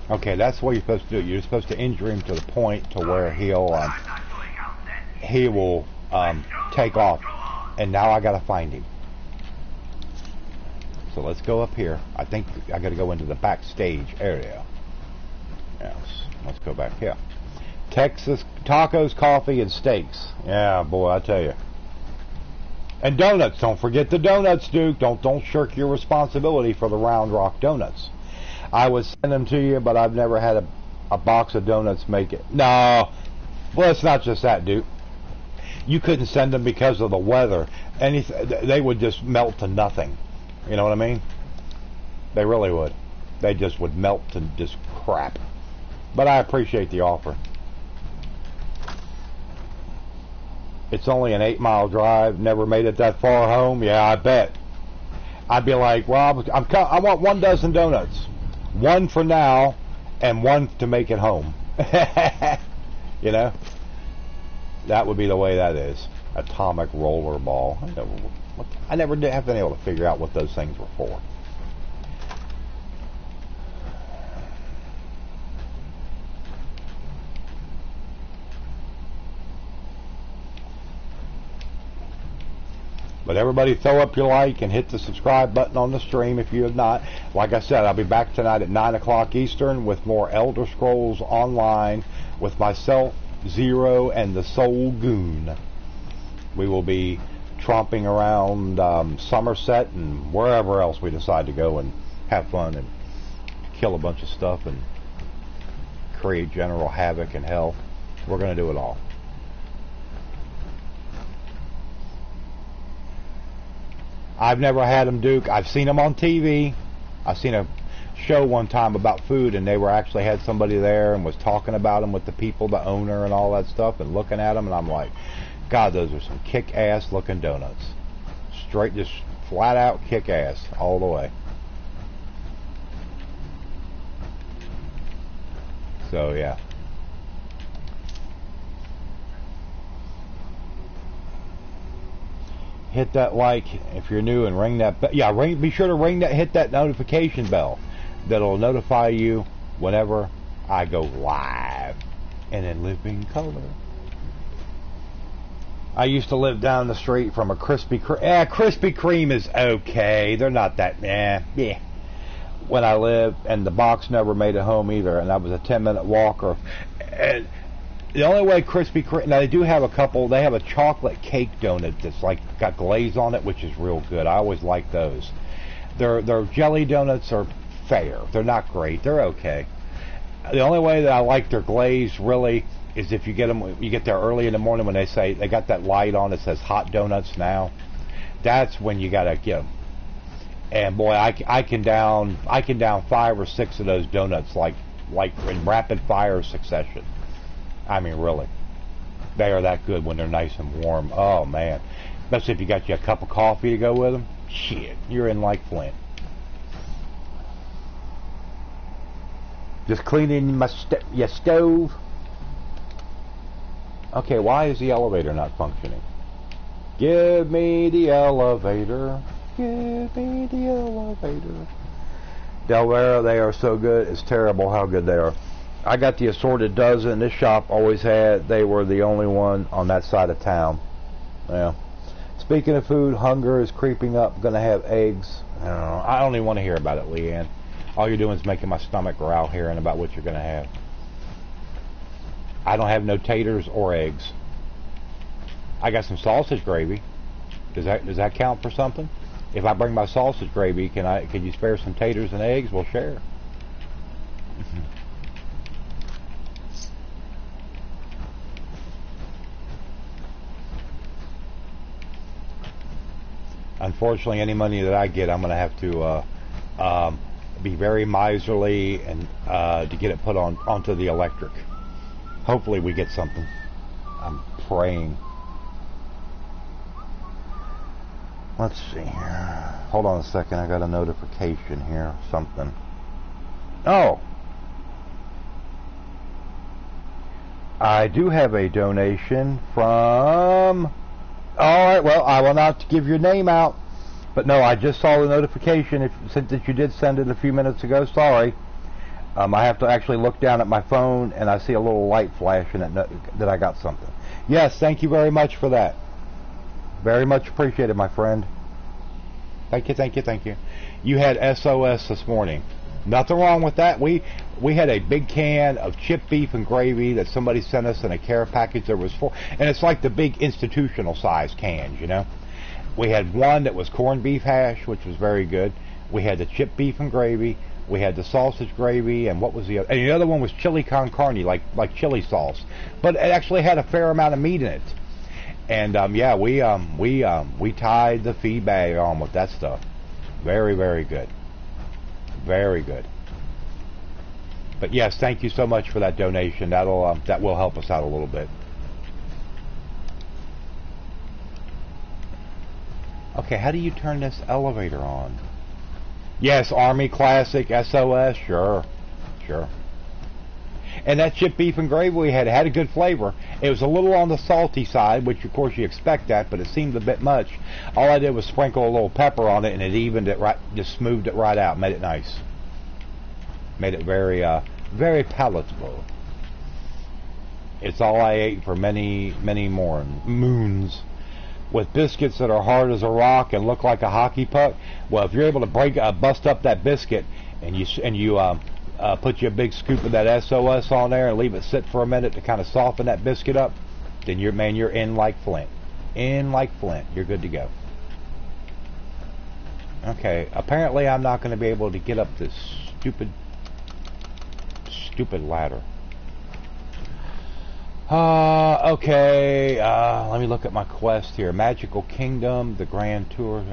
Okay, that's what you're supposed to do. You're supposed to injure him to the point to where he will take off. And now I gotta find him. So let's go up here. I think I gotta go into the backstage area. Yes, let's go back here. Texas tacos, coffee, and steaks. Yeah, boy, I tell you. And donuts. Don't forget the donuts, Duke. Don't shirk your responsibility for the Round Rock Donuts. I would send them to you, but I've never had a box of donuts make it. No, well, it's not just that, Duke. You couldn't send them because of the weather. They would just melt to nothing. You know what I mean? They really would. They just would melt to just crap. But I appreciate the offer. It's only an 8-mile drive. Never made it that far home. Yeah, I bet. I'd be like, well, I want 1 dozen donuts. 1 for now, and 1 to make it home. You know? That would be the way that is. Atomic roller ball. I never have been able to figure out what those things were for. But everybody throw up your like and hit the subscribe button on the stream if you have not. Like I said, I'll be back tonight at 9 o'clock Eastern with more Elder Scrolls Online with myself, Zero, and the Soul Goon. We will be tromping around Somerset and wherever else we decide to go and have fun and kill a bunch of stuff and create general havoc and hell. We're going to do it all. I've never had them, Duke. I've seen them on TV. I've seen a show one time about food, and they actually had somebody there and was talking about them with the people, the owner and all that stuff, and looking at them, and I'm like, God, those are some kick-ass looking donuts. Straight, just flat out kick-ass all the way. So, yeah. Hit that like if you're new and ring that bell. Yeah, be sure to hit that notification bell. That'll notify you whenever I go live and in living color. I used to live down the street from a Krispy Kreme. Yeah, Krispy Kreme is okay. They're not that, yeah. When I lived, and the box never made it home either, and that was a 10-minute walk. And the only way Krispy Kreme, now they do have a couple, they have a chocolate cake donut that's like got glaze on it, which is real good. I always like those. Their jelly donuts are fair. They're not great. They're okay. The only way that I like their glaze really is if you get them, you get there early in the morning when they say they got that light on that says hot donuts now. That's when you gotta get them. And boy, I can down 5 or 6 of those donuts like in rapid fire succession. I mean, really, they are that good when they're nice and warm. Oh man, especially if you got you a cup of coffee to go with them. Shit, you're in like Flint. Just cleaning your stove. Okay, why is the elevator not functioning? Give me the elevator. Give me the elevator. Delaware, they are so good. It's terrible how good they are. I got the assorted dozen. This shop always had. They were the only one on that side of town. Yeah. Speaking of food, hunger is creeping up. Gonna have eggs. I don't even want to hear about it, Leanne. All you're doing is making my stomach growl hearing about what you're gonna have. I don't have no taters or eggs. I got some sausage gravy. Does that count for something? If I bring my sausage gravy, can you spare some taters and eggs? We'll share. Unfortunately, any money that I get, I'm going to have to be very miserly and to get it put onto the electric. Hopefully we get something. I'm praying. Let's see here. Hold on a second. I got a notification here. Something. Oh. I do have a donation from... Alright, well, I will not give your name out. But no, I just saw the notification that you did send it a few minutes ago. Sorry. I have to actually look down at my phone, and I see a little light flashing that I got something. Yes, thank you very much for that. Very much appreciated, my friend. Thank you, thank you, thank you. You had SOS this morning. Nothing wrong with that. We had a big can of chipped beef and gravy that somebody sent us in a care package. There was 4, and it's like the big institutional size cans, you know. We had one that was corned beef hash, which was very good. We had the chipped beef and gravy. We had the sausage gravy, and what was the other? And the other one was chili con carne, like chili sauce, but it actually had a fair amount of meat in it. And yeah, we tied the feed bag on with that stuff. Very, very good. Very good. But yes, thank you so much for that donation. That will help us out a little bit. Okay, how do you turn this elevator on? Yes, Army Classic, SOS, sure. And that chipped beef and gravy we had a good flavor. It was a little on the salty side, which of course you expect that, but it seemed a bit much. All I did was sprinkle a little pepper on it, and it evened it right, just smoothed it right out, made it nice. Made it very, very palatable. It's all I ate for many, many more moons. With biscuits that are hard as a rock and look like a hockey puck. Well, if you're able to bust up that biscuit, and you put you a big scoop of that SOS on there and leave it sit for a minute to kind of soften that biscuit up, then you're in like Flint. In like Flint. You're good to go. Okay, apparently I'm not going to be able to get up this stupid ladder. Okay, let me look at my quest here. Magical Kingdom, the Grand Tour,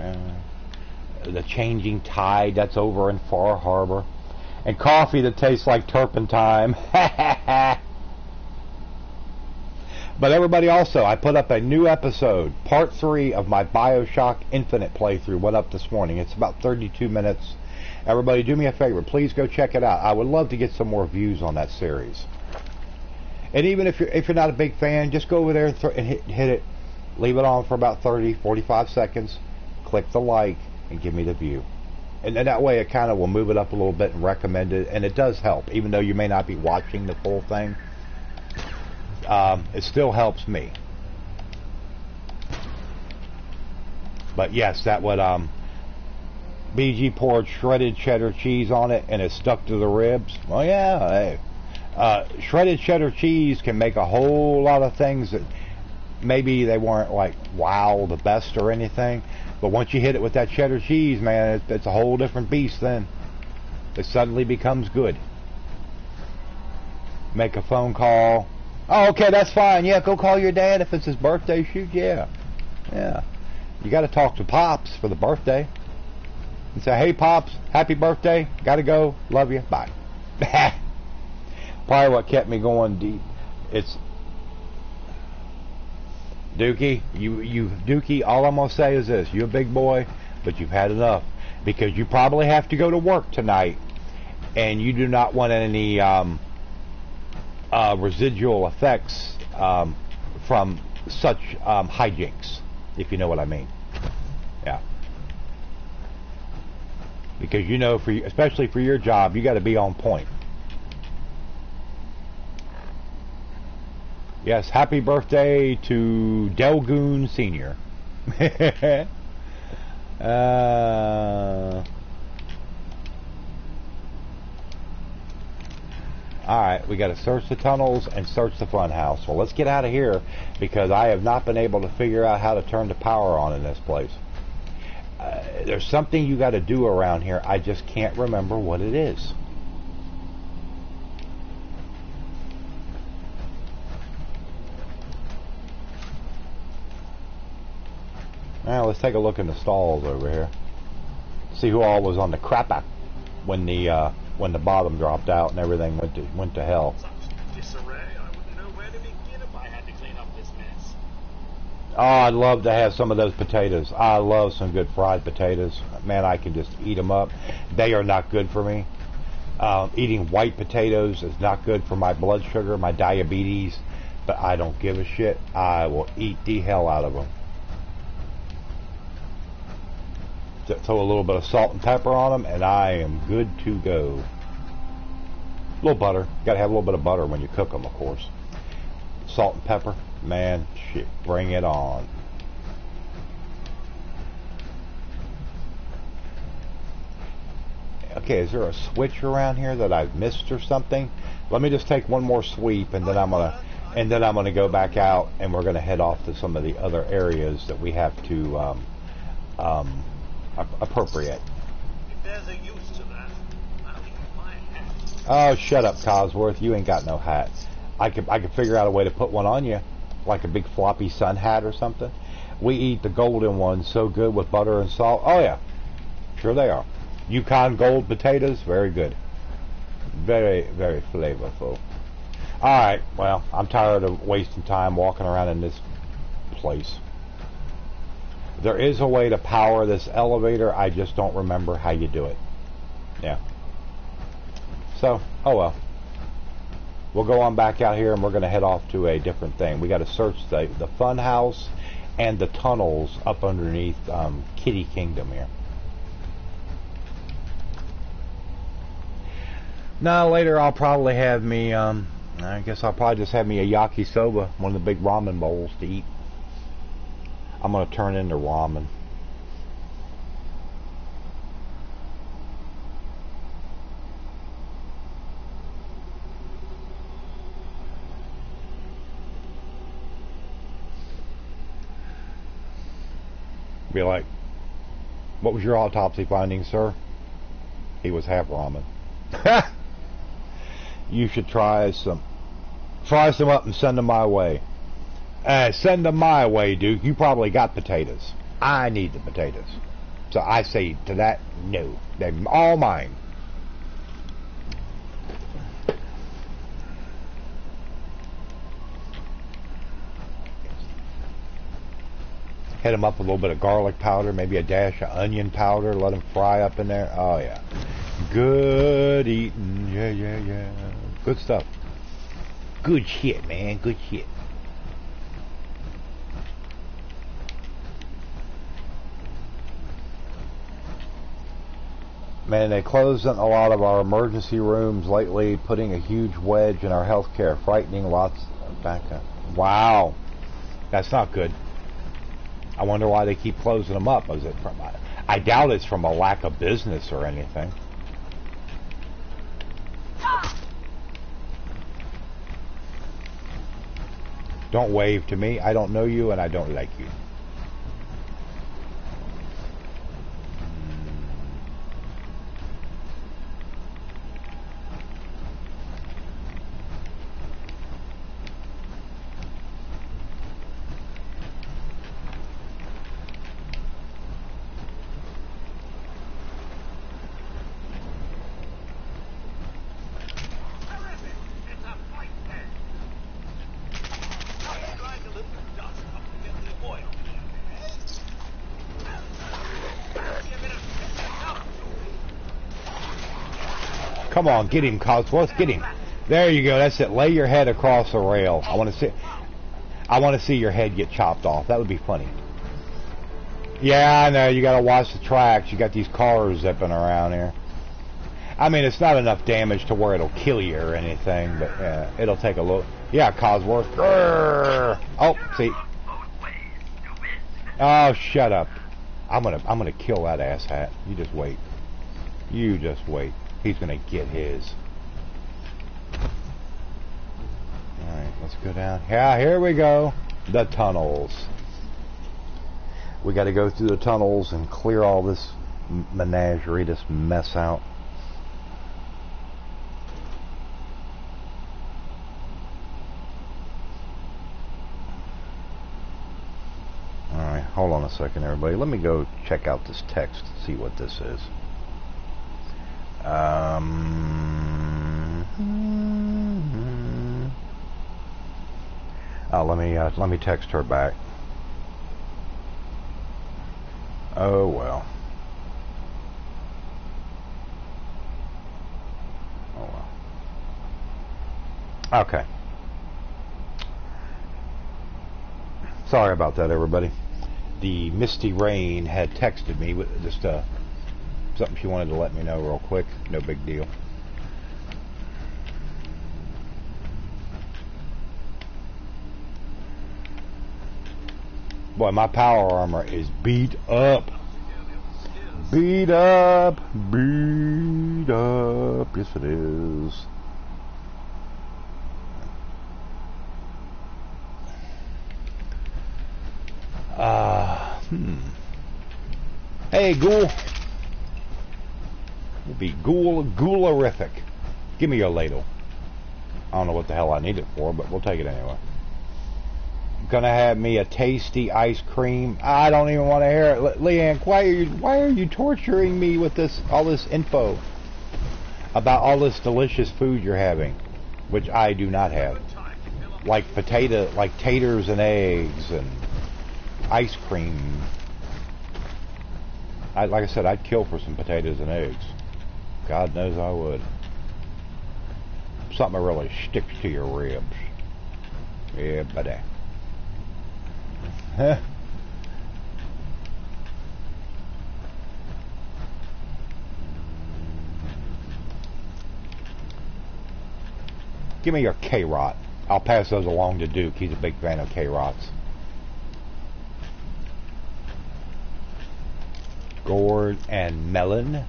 the Changing Tide, that's over in Far Harbor. And coffee that tastes like turpentine. But everybody also, I put up a new episode. Part 3 of my Bioshock Infinite playthrough went up this morning. It's about 32 minutes. Everybody do me a favor. Please go check it out. I would love to get some more views on that series. And even if you're not a big fan, just go over there and hit it. Leave it on for about 30, 45 seconds. Click the like and give me the view. And that way it kind of will move it up a little bit and recommend it. And it does help. Even though you may not be watching the full thing, it still helps me. But yes, that would BG poured shredded cheddar cheese on it and it stuck to the ribs. Well, yeah, hey. Shredded cheddar cheese can make a whole lot of things that maybe they weren't like wow the best or anything, but once you hit it with that cheddar cheese, man, it's a whole different beast. Then it suddenly becomes good. Make a phone call. Oh, okay, that's fine. Yeah, go call your dad if it's his birthday. Shoot, yeah. You got to talk to Pops for the birthday and say, hey Pops, happy birthday, gotta go, love you, bye. Probably what kept me going deep. It's Dookie, you Dookie, all I'm gonna say is this: you're a big boy, but you've had enough, because you probably have to go to work tonight, and you do not want any residual effects from such hijinks, if you know what I mean. Yeah. Because you know, especially for your job, you got to be on point. Yes, happy birthday to Delgoon Senior. Alright, we got to search the tunnels and search the fun house. Well, let's get out of here, because I have not been able to figure out how to turn the power on in this place. There's something you got to do around here. I just can't remember what it is. Now let's take a look in the stalls over here. See who all was on the crapper when the bottom dropped out and everything went to hell. Such disarray, I wouldn't know where to begin if I had to clean up this mess. Oh, I'd love to have some of those potatoes. I love some good fried potatoes. Man, I can just eat them up. They are not good for me. Eating white potatoes is not good for my blood sugar, my diabetes, but I don't give a shit. I will eat the hell out of them. Throw a little bit of salt and pepper on them, and I am good to go. A little butter. Got to have a little bit of butter when you cook them, of course. Salt and pepper. Man, shit, bring it on. Okay, is there a switch around here that I've missed or something? Let me just take one more sweep, and then I'm gonna go back out, and we're gonna head off to some of the other areas that we have to appropriate. If there's a use to that, I'll leave my hat. Oh, shut up, Cosworth. You ain't got no hat. I could figure out a way to put one on you, like a big floppy sun hat or something. We eat the golden ones so good with butter and salt. Oh yeah, sure they are. Yukon Gold potatoes, very good. Very, very flavorful. Alright, well, I'm tired of wasting time walking around in this place. There is a way to power this elevator, I just don't remember how you do it. Yeah. So, oh well. We'll go on back out here and we're going to head off to a different thing. We got to search the fun house and the tunnels up underneath Kitty Kingdom here. Now later I'll probably have me, I guess I'll probably just have me a yakisoba, one of the big ramen bowls to eat. I'm going to turn into ramen. Be like, what was your autopsy findings, sir? He was half ramen. You should try some up and send them my way. Send them my way, Duke. You probably got potatoes. I need the potatoes. So I say to that, no. They're all mine. Hit them up with a little bit of garlic powder, maybe a dash of onion powder. Let them fry up in there. Oh, yeah. Good eating. Yeah, yeah, yeah. Good stuff. Good shit, man. Good shit. Man, they closed in a lot of our emergency rooms lately, putting a huge wedge in our healthcare, frightening lots of backup. Wow. That's not good. I wonder why they keep closing them up. Is it from? I doubt it's from a lack of business or anything. Don't wave to me. I don't know you and I don't like you. Come on, get him, Cosworth, get him. There you go. That's it. Lay your head across the rail. I want to see your head get chopped off. That would be funny. Yeah, I know. You got to watch the tracks. You got these cars zipping around here. I mean, it's not enough damage to where it'll kill you or anything, but it'll take a look. Yeah, Cosworth. Grrr. Oh, see. Oh, shut up. I'm gonna kill that asshat. You just wait. You just wait. He's gonna get his. Alright, let's go down. Yeah, here we go. The tunnels. We gotta go through the tunnels and clear all this menagerie, this mess out. Alright, hold on a second, everybody. Let me go check out this text and see what this is. Let me text her back. Oh well. Oh well. Okay. Sorry about that, everybody. The Misty Rain had texted me with just something she wanted to let me know real quick. No big deal. Boy, my power armor is beat up. Beat up. Beat up. Yes, it is. Hey, Ghoul. We'll be ghoulerific. Give me your ladle. I don't know what the hell I need it for, but we'll take it anyway. Gonna have me a tasty ice cream. I don't even want to hear it. Leanne, why are you torturing me with all this info about all this delicious food you're having, which I do not have, like taters and eggs and ice cream. Like I said, I'd kill for some potatoes and eggs. God knows I would. Something that really sticks to your ribs. Yeah, buddy. Huh? Give me your K-Rot. I'll pass those along to Duke. He's a big fan of K-Rots. Gourd and melon.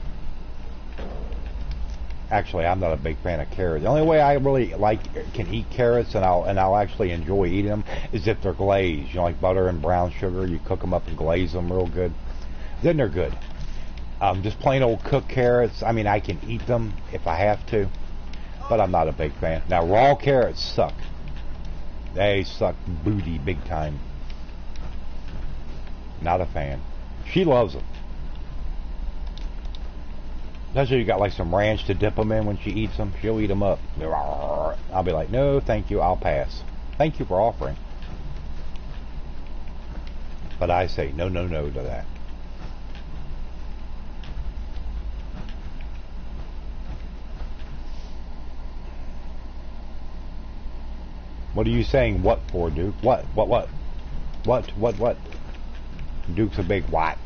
Actually, I'm not a big fan of carrots. The only way I really can eat carrots and I'll actually enjoy eating them is if they're glazed. You know, like butter and brown sugar. You cook them up and glaze them real good. Then they're good. Just plain old cooked carrots. I mean, I can eat them if I have to, but I'm not a big fan. Now, raw carrots suck. They suck booty big time. Not a fan. She loves them. Especially you got like some ranch to dip them in when she eats them. She'll eat them up. I'll be like, no, thank you. I'll pass. Thank you for offering. But I say no, no, no to that. What are you saying what for, Duke? What? Duke's a big what?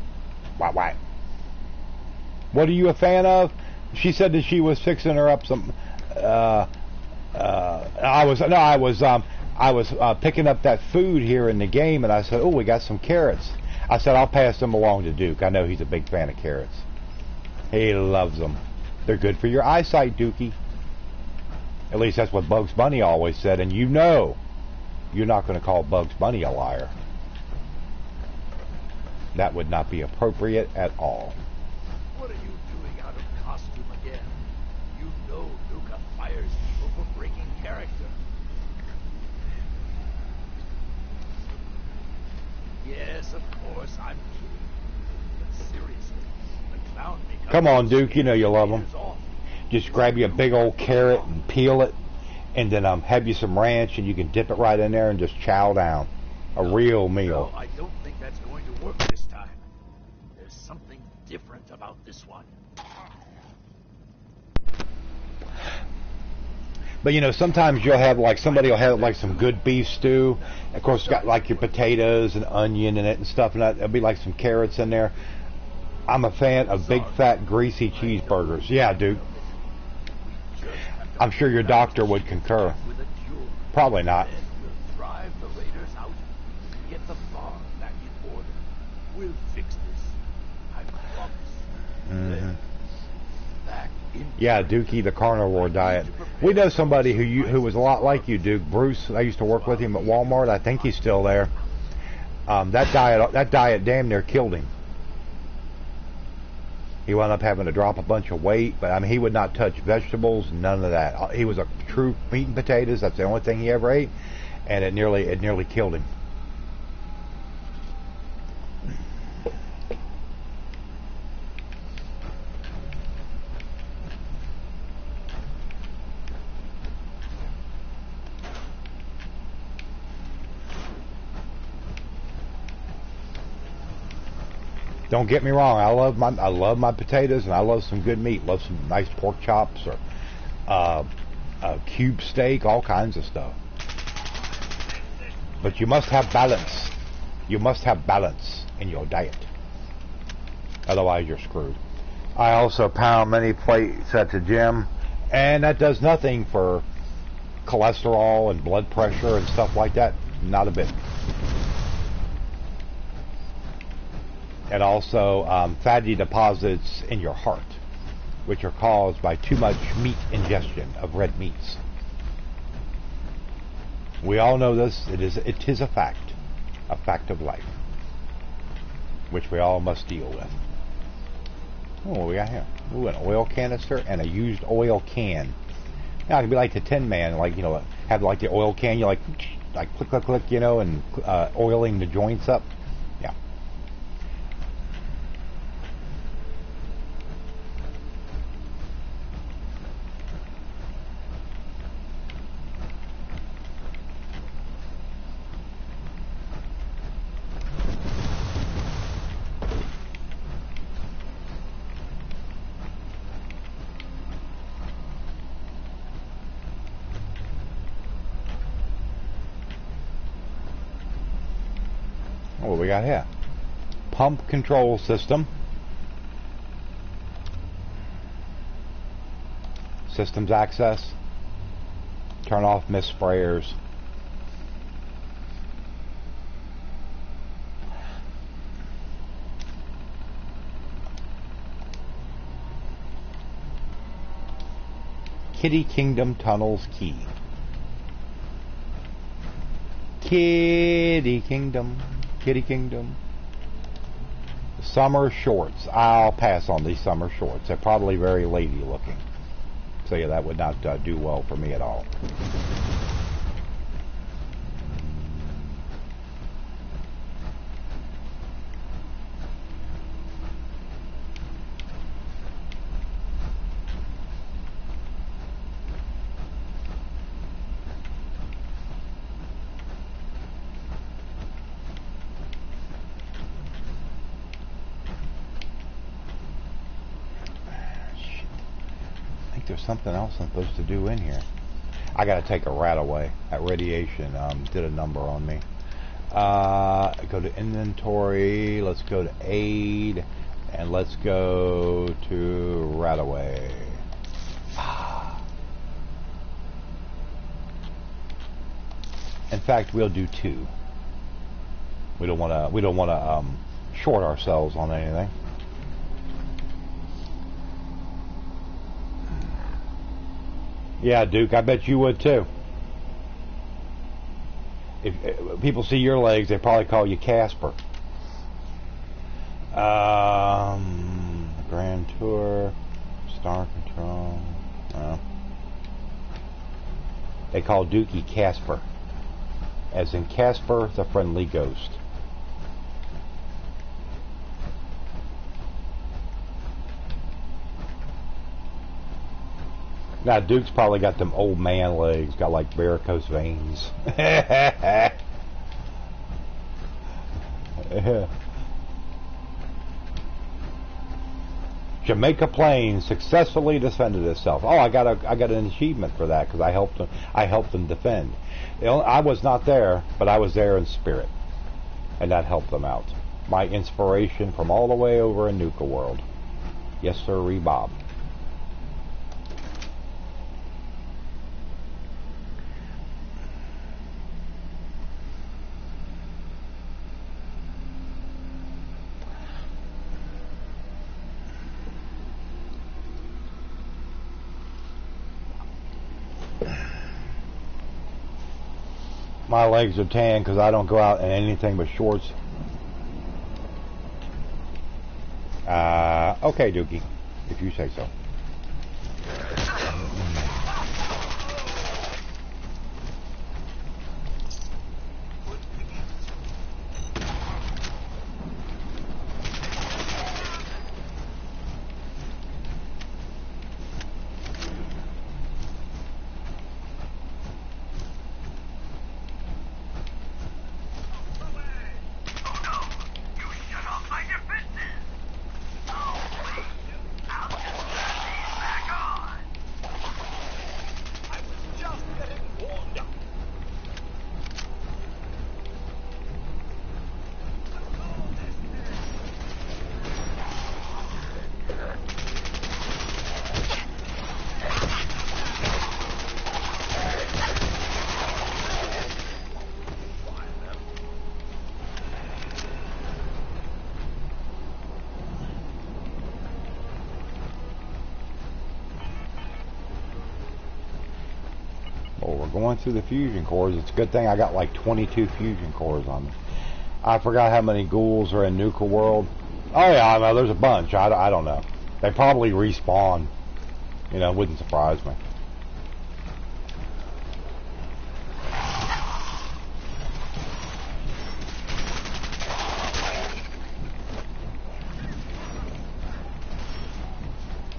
What? What are you a fan of? She said that she was fixing her up some. I was picking up that food here in the game, and I said, "Oh, we got some carrots." I said I'll pass them along to Duke. I know he's a big fan of carrots. He loves them. They're good for your eyesight, Dookie. At least that's what Bugs Bunny always said, and you know you're not going to call Bugs Bunny a liar. That would not be appropriate at all. What are you doing out of costume again? You know Nuka fires people for breaking character. Yes, of course, I'm kidding. But seriously, the clown makeup... Come on, Duke, you know you love them. Just grab you a big old carrot and peel it, and then have you some ranch, and you can dip it right in there and just chow down. A real meal. No, I don't think that's going to work this time. There's something different about this one. But you know, sometimes you'll have like somebody will have like some good beef stew. Of course, it's got like your potatoes and onion in it and stuff, and there'll be like some carrots in there. I'm a fan of big fat greasy cheeseburgers. Yeah, dude. I'm sure your doctor would concur. Probably not. Drive the raiders out. Get the farm back in order. We'll fix this. I promise. Mm-hmm. Back in. Yeah, Dookie, the carnivore diet. We know somebody who was a lot like you, Duke. Bruce. I used to work with him at Walmart. I think he's still there. That diet damn near killed him. He wound up having to drop a bunch of weight, but I mean, he would not touch vegetables, none of that. He was a true meat and potatoes. That's the only thing he ever ate, and it nearly killed him. Don't get me wrong. I love my potatoes, and I love some good meat. Love some nice pork chops or cube steak, all kinds of stuff. But you must have balance. You must have balance in your diet. Otherwise, you're screwed. I also pound many plates at the gym, and that does nothing for cholesterol and blood pressure and stuff like that. Not a bit. And also fatty deposits in your heart, which are caused by too much meat ingestion of red meats. We all know this. It is a fact of life, which we all must deal with. Oh, what we got here? Ooh, an oil canister and a used oil can. Now it can be like the Tin Man, like, you know, have like the oil can, you like click click click, you know, and oiling the joints up. Yeah. What we got here? Pump control system. Systems access. Turn off mist sprayers. Kitty Kingdom Tunnels key. Kitty Kingdom. Kitty Kingdom. Summer shorts. I'll pass on these summer shorts. They're probably very lady looking. So yeah, that would not do well for me at all. There's something else I'm supposed to do in here. I gotta take a rat away. That radiation did a number on me. Go to inventory. Let's go to aid, and let's go to rat away. In fact, we'll do two. We don't want to short ourselves on anything. Yeah, Duke, I bet you would too. If people see your legs, they probably call you Casper. Grand Tour, Star Control. They call Dookie Casper, as in Casper the Friendly Ghost. Now Duke's probably got them old man legs, got like varicose veins. Jamaica Plain successfully defended itself. Oh, I got an achievement for that because I helped them defend. I was not there, but I was there in spirit, and that helped them out. My inspiration from all the way over in Nukaworld. Yes, sir, Bob. My legs are tan because I don't go out in anything but shorts. Okay, Dookie, if you say so. Going through the fusion cores. It's a good thing I got like 22 fusion cores on me. I forgot how many ghouls are in Nukaworld. Oh yeah, I know there's a bunch. I don't know. They probably respawn. You know, wouldn't surprise me.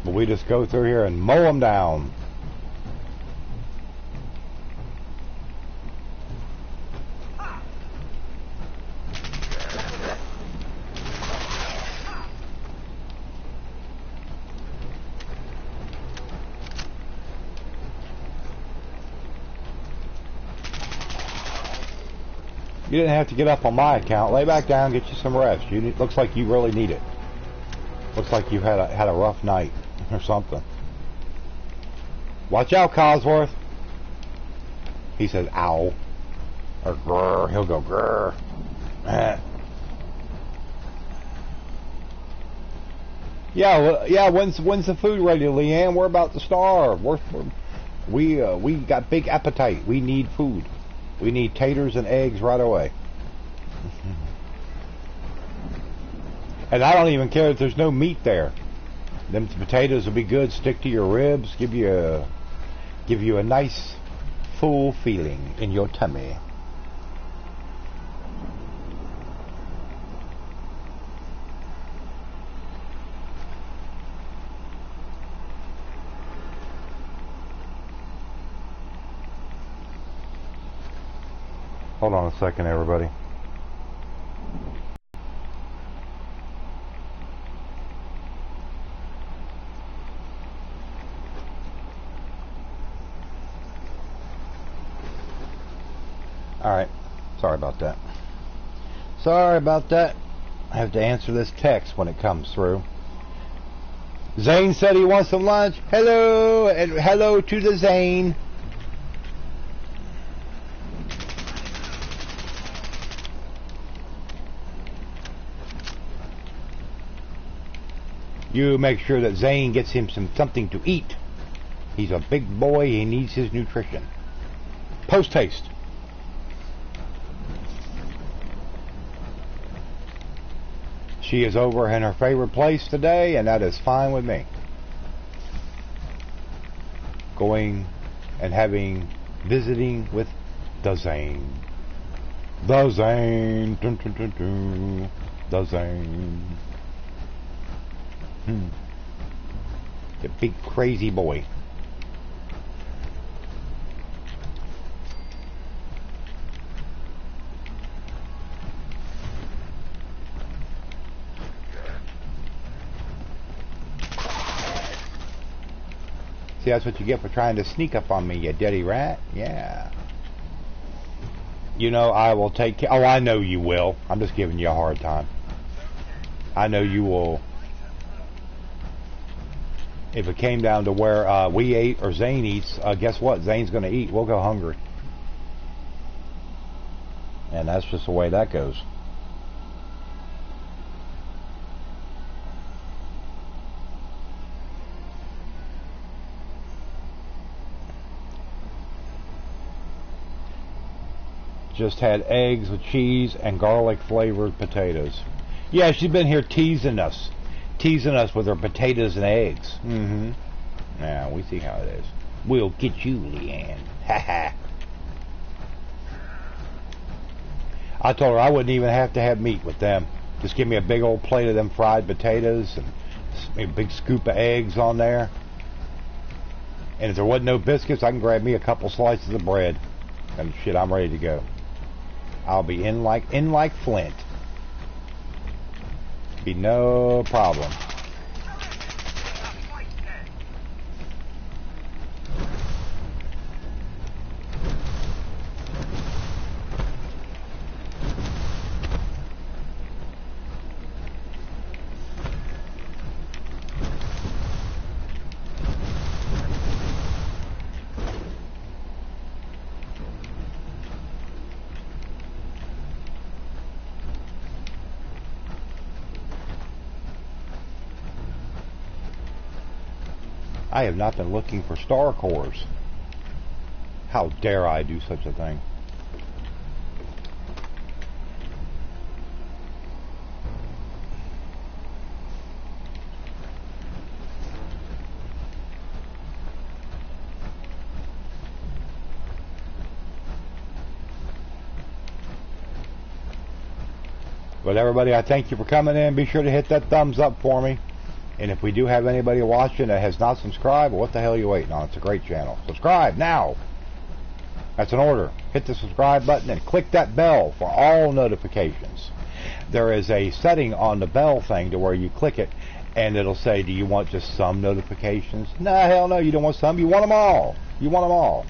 But we just go through here and mow them down. You didn't have to get up on my account. Lay back down, get you some rest. Looks like you really need it. Looks like you had a rough night or something. Watch out, Cosworth. He says, "Ow," or "grr." He'll go grr. Yeah. When's the food ready, Leanne? We're about to starve. We got big appetite. We need food. We need taters and eggs right away. And I don't even care if there's no meat there. Them potatoes will be good. Stick to your ribs. Give you a nice full feeling in your tummy. Hold on a second, everybody. Alright, sorry about that. Sorry about that. I have to answer this text when it comes through. Zane said he wants some lunch. Hello, and hello to the Zane. You make sure that Zane gets him something to eat. He's a big boy. He needs his nutrition. Post haste. She is over in her favorite place today, and that is fine with me. Going and visiting with the Zane. The Zane. Dun, dun, dun, dun. The Zane. The big crazy boy. See, that's what you get for trying to sneak up on me, you dirty rat. Yeah. You know, I will take care. Oh, I know you will. I'm just giving you a hard time. I know you will. If it came down to where we ate or Zane eats, guess what? Zane's going to eat. We'll go hungry. And that's just the way that goes. Just had eggs with cheese and garlic flavored potatoes. Yeah, she's been here teasing us with her potatoes and eggs. Yeah, we see how it is. We'll get you, Leanne. Ha ha. I told her I wouldn't even have to have meat with them. Just give me a big old plate of them fried potatoes and a big scoop of eggs on there. And if there wasn't no biscuits, I can grab me a couple slices of bread. And shit, I'm ready to go. I'll be in like Flint. Be no problem. I have not been looking for star cores. How dare I do such a thing? But everybody, I thank you for coming in. Be sure to hit that thumbs up for me. And if we do have anybody watching that has not subscribed, well, what the hell are you waiting on? It's a great channel. Subscribe now. That's an order. Hit the subscribe button and click that bell for all notifications. There is a setting on the bell thing to where you click it and it'll say, do you want just some notifications? No, hell no, you don't want some. You want them all. You want them all.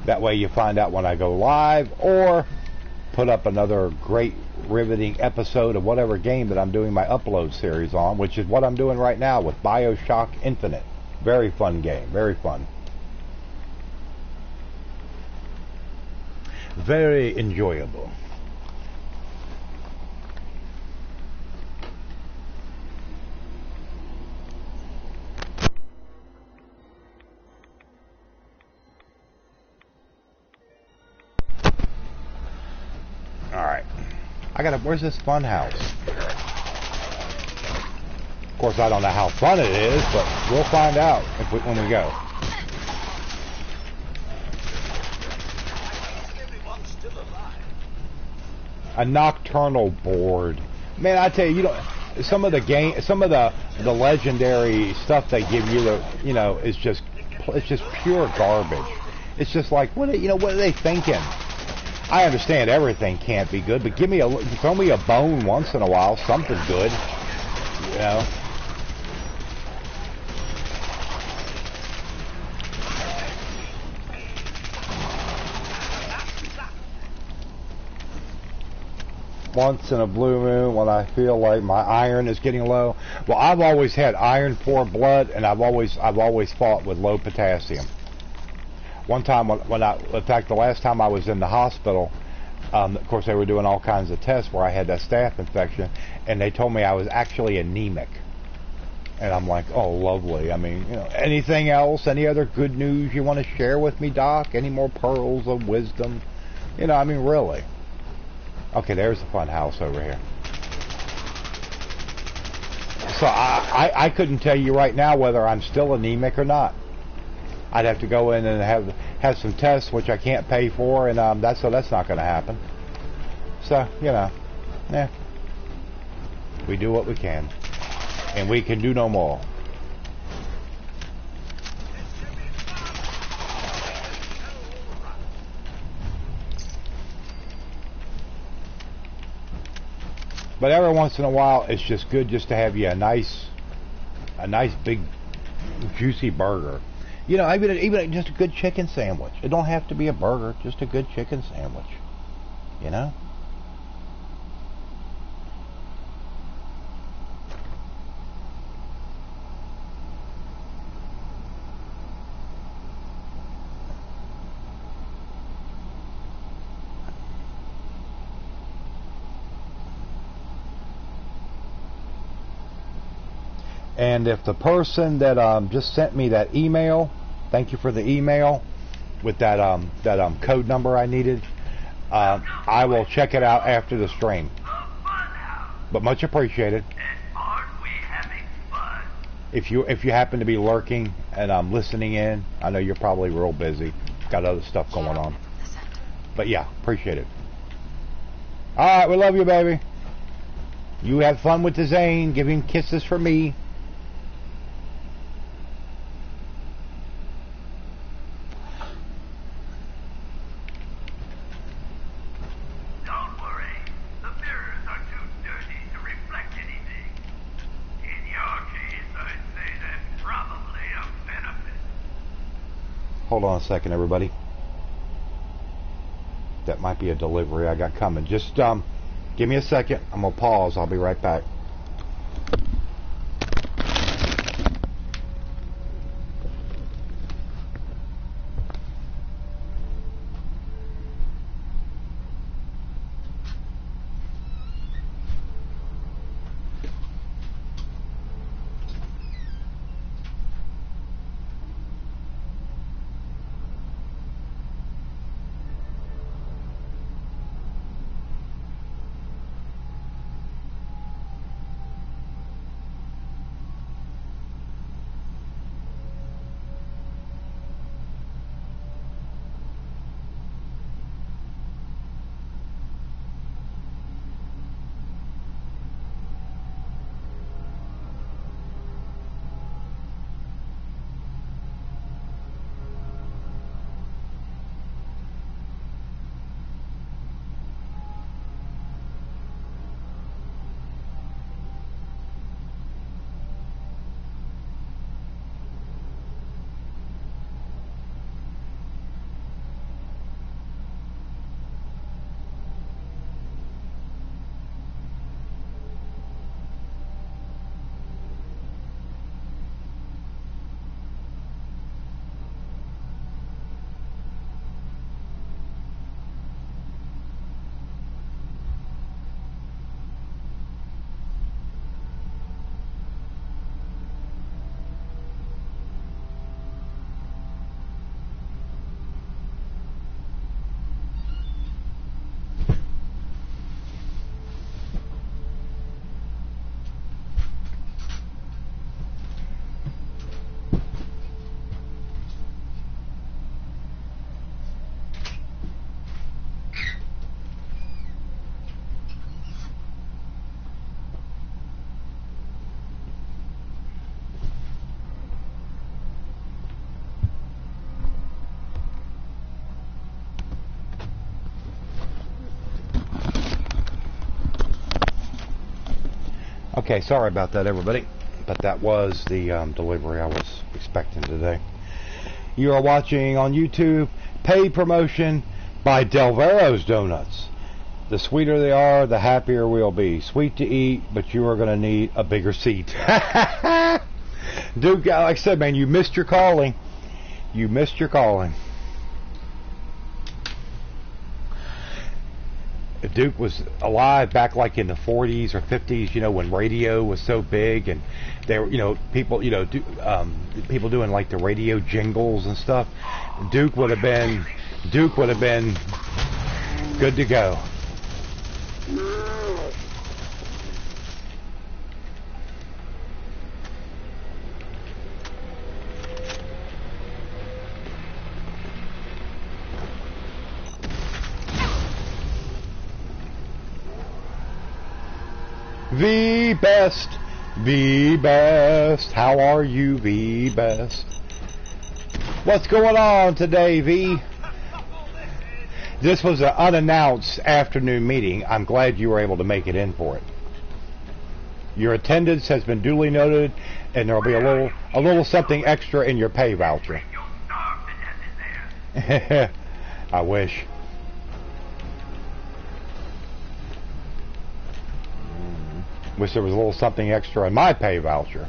That way you find out when I go live or put up another great riveting episode of whatever game that I'm doing my upload series on, which is what I'm doing right now with BioShock Infinite. Very fun game. Very fun. Very enjoyable. Alright. Where's this fun house? Of course, I don't know how fun it is, but we'll find out when we go. A nocturnal board. Man, I tell you, some of the legendary stuff they give you, is just pure garbage. It's just like, what are they thinking? I understand everything can't be good, but throw me a bone once in a while, something good, Once in a blue moon when I feel like my iron is getting low. Well, I've always had iron poor blood, and I've always fought with low potassium. One time in fact, the last time I was in the hospital, of course they were doing all kinds of tests where I had that staph infection, and they told me I was actually anemic. And I'm like, oh, lovely. I mean, you know, anything else? Any other good news you want to share with me, Doc? Any more pearls of wisdom? You know, I mean, really. Okay, there's the fun house over here. So I couldn't tell you right now whether I'm still anemic or not. I'd have to go in and have some tests, which I can't pay for, and that's not going to happen. So, you know, yeah, we do what we can, and we can do no more. But every once in a while, it's just good just to have you a nice big juicy burger. You know, even just a good chicken sandwich. It don't have to be a burger, just a good chicken sandwich. You know? And if the person that just sent me that email, thank you for the email with that code number I needed, I will check it out after the stream. But much appreciated. Aren't we having fun? If you happen to be lurking and listening in, I know you're probably real busy, got other stuff going on. But yeah, appreciate it. All right, we love you, baby. You have fun with the Zane. Give him kisses for me. Hold on a second, everybody. That might be a delivery I got coming. Just give me a second. I'm going to pause. I'll be right back. Okay, sorry about that, everybody, but that was the delivery I was expecting today. You are watching on YouTube, paid promotion by Delvero's Donuts. The sweeter they are, the happier we'll be. Sweet to eat, but you are going to need a bigger seat. Dude, like I said, man, you missed your calling. You missed your calling. Duke was alive back like in the 40s or 50s, you know, when radio was so big, and they were, you know, people, you know, people doing like the radio jingles and stuff. Duke would have been good to go. The best, the best. How are you, the best? What's going on today, V? This was an unannounced afternoon meeting. I'm glad you were able to make it in for it. Your attendance has been duly noted, and there'll be a little something extra in your pay voucher. I wish. Wish there was a little something extra in my pay voucher.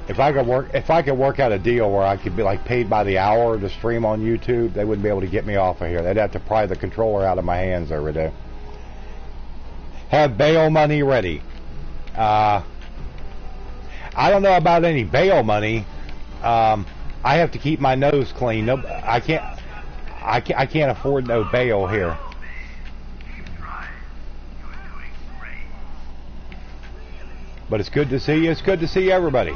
If I could work out a deal where I could be like paid by the hour to stream on YouTube, they wouldn't be able to get me off of here. They'd have to pry the controller out of my hands every day. Have bail money ready. I don't know about any bail money. I have to keep my nose clean. No, I can't afford no bail here. But it's good to see you. It's good to see everybody.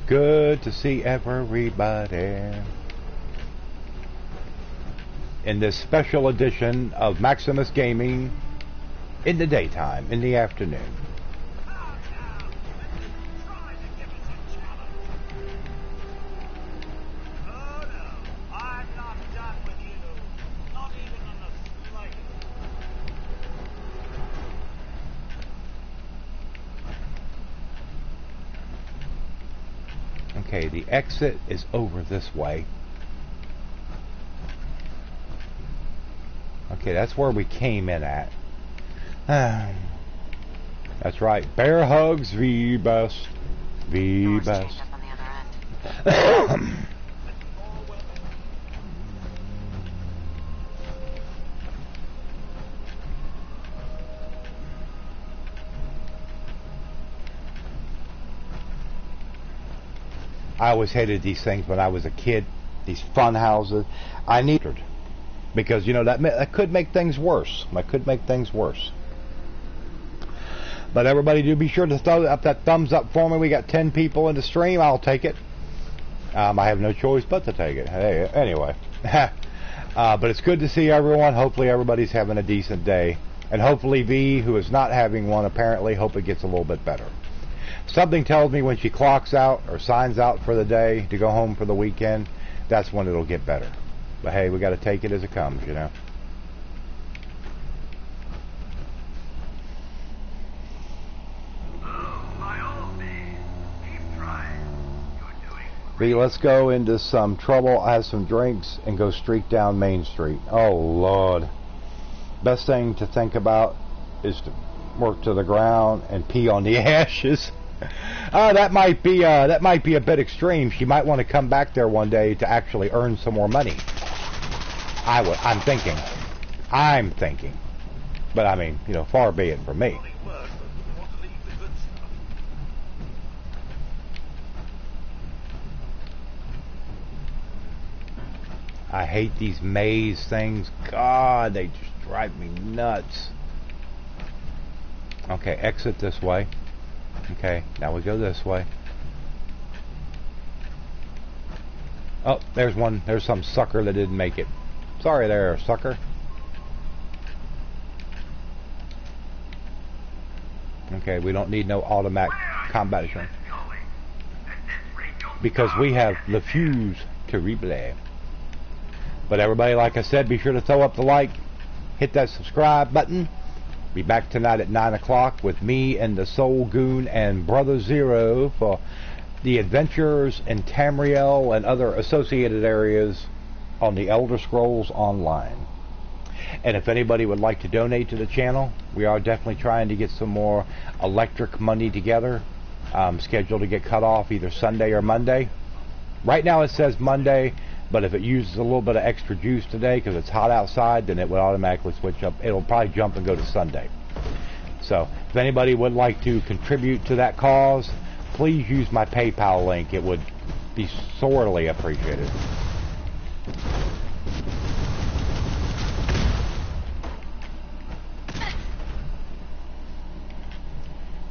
Good to see everybody in this special edition of Maximus Gaming in the daytime, in the afternoon. Okay, the exit is over this way. Okay, that's where we came in at. That's right. Bear hugs, the best. The best. I always hated these things when I was a kid, these fun houses. I needed, because, you know, that could make things worse. That could make things worse. But everybody do be sure to throw up that thumbs up for me. We got 10 people in the stream. I'll take it. I have no choice but to take it. Hey, anyway. But it's good to see everyone. Hopefully everybody's having a decent day. And hopefully V, who is not having one apparently, hope it gets a little bit better. Something tells me when she clocks out or signs out for the day to go home for the weekend, that's when it'll get better. But hey, we got to take it as it comes, you know. V, let's go into some trouble, have some drinks, and go streak down Main Street. Oh, Lord. Best thing to think about is to work to the ground and pee on the ashes. That might be a bit extreme. She might want to come back there one day to actually earn some more money. I'm thinking. But I mean, you know, far be it from me. I hate these maze things. God, they just drive me nuts. Okay, exit this way. Okay, now we go this way. Oh, there's one. There's some sucker that didn't make it. Sorry there, sucker. Okay, we don't need no automatic combat insurance, because we have Le Fuse Terrible. But everybody, like I said, be sure to throw up the like, hit that subscribe button. Be back tonight at 9 o'clock with me and the Soul Goon and Brother Zero for the adventures in Tamriel and other associated areas on the Elder Scrolls Online. And if anybody would like to donate to the channel, we are definitely trying to get some more electric money together. Scheduled to get cut off either Sunday or Monday. Right now it says Monday, But if it uses a little bit of extra juice today because it's hot outside, then it would automatically switch up. It'll probably jump and go to Sunday. So if anybody would like to contribute to that cause, please use my PayPal link. It would be sorely appreciated.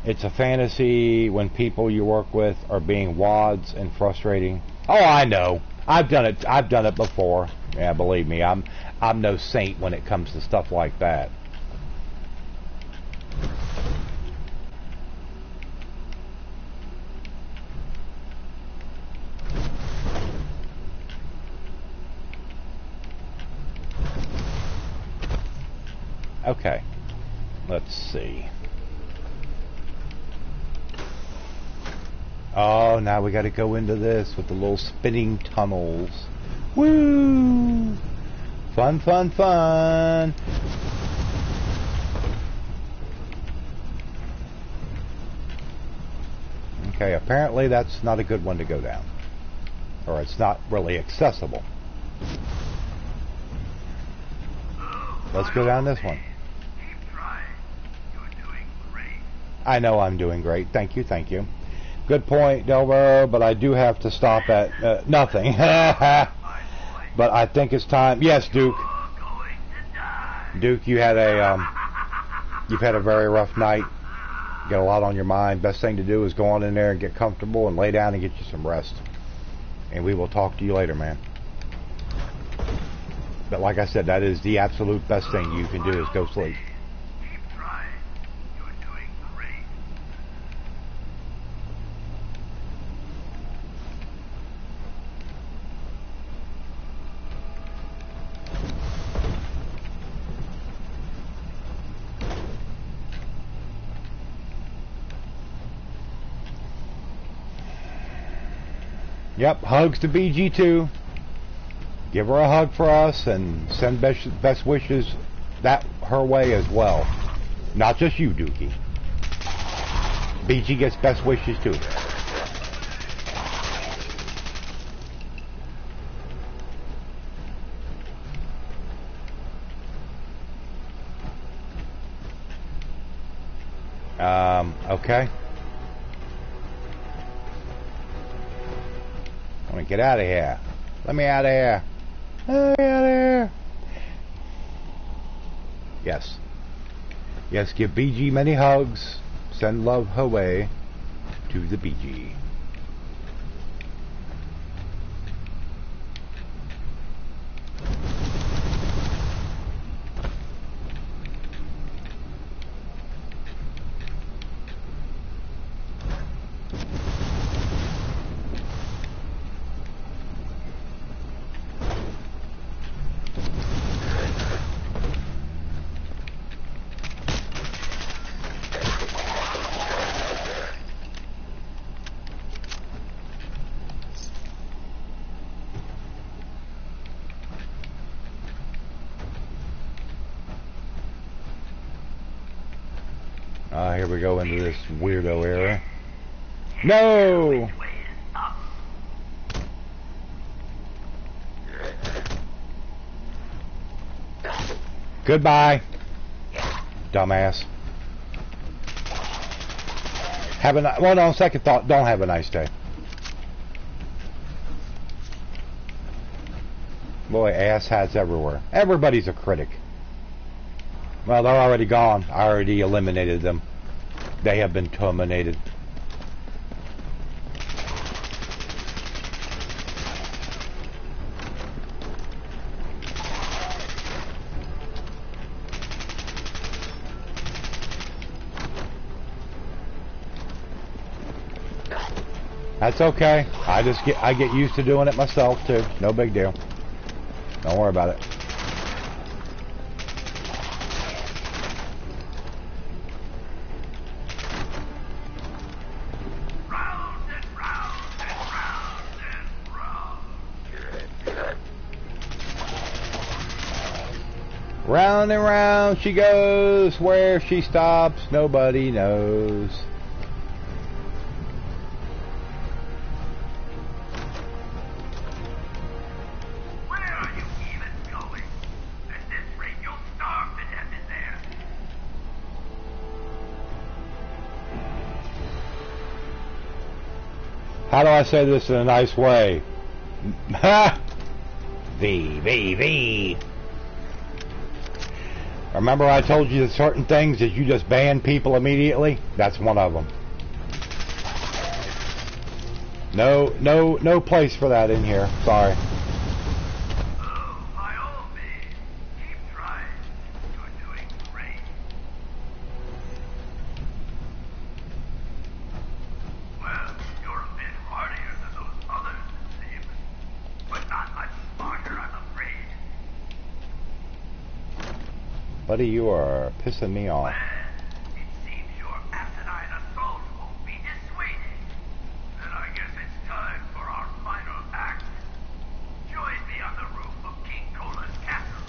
It's a fantasy when people you work with are being wads and frustrating. Oh, I know. I've done it. I've done it before. Yeah, believe me. I'm no saint when it comes to stuff like that. Okay. Let's see. Oh, now we got to go into this with the little spinning tunnels. Woo! Fun, fun, fun. Okay, apparently that's not a good one to go down. Or it's not really accessible. Let's go down this one. Keep trying. You're doing great. I know I'm doing great. Thank you, thank you. Good point, Delver, but I do have to stop at nothing. But I think it's time. Yes, Duke. Duke, you've had a very rough night. You got a lot on your mind. Best thing to do is go on in there and get comfortable and lay down and get you some rest. And we will talk to you later, man. But like I said, that is the absolute best thing you can do is go sleep. Keep trying. You're doing great. Yep, hugs to BG2. Give her a hug for us and send best wishes that her way as well. Not just you, Dookie. BG gets best wishes too. Okay. I'm gonna get out of here. Let me out of here. Let me out of here. Yes. Yes, give BG many hugs. Send love her way to the BG. Here we go into this weirdo area. No! Goodbye, dumbass. Have a well, no, second thought, don't have a nice day. Boy, ass hats everywhere. Everybody's a critic. Well, they're already gone. I already eliminated them. They have been terminated. That's okay. I get used to doing it myself too. No big deal. Don't worry about it. Round and round she goes, where she stops, nobody knows. How do I say this in a nice way? Ha! V. Remember I told you that certain things that you just ban people immediately? That's one of them. No place for that in here. Sorry. Oh, by all means, keep trying. You're doing great. Well, you're a bit hardier than those others, it seems. But not much smarter, I'm afraid. Buddy, you are pissing me off. Well, it seems your asinine assault won't be dissuaded. Then I guess it's time for our final act. Join me on the roof of King Cola's castle,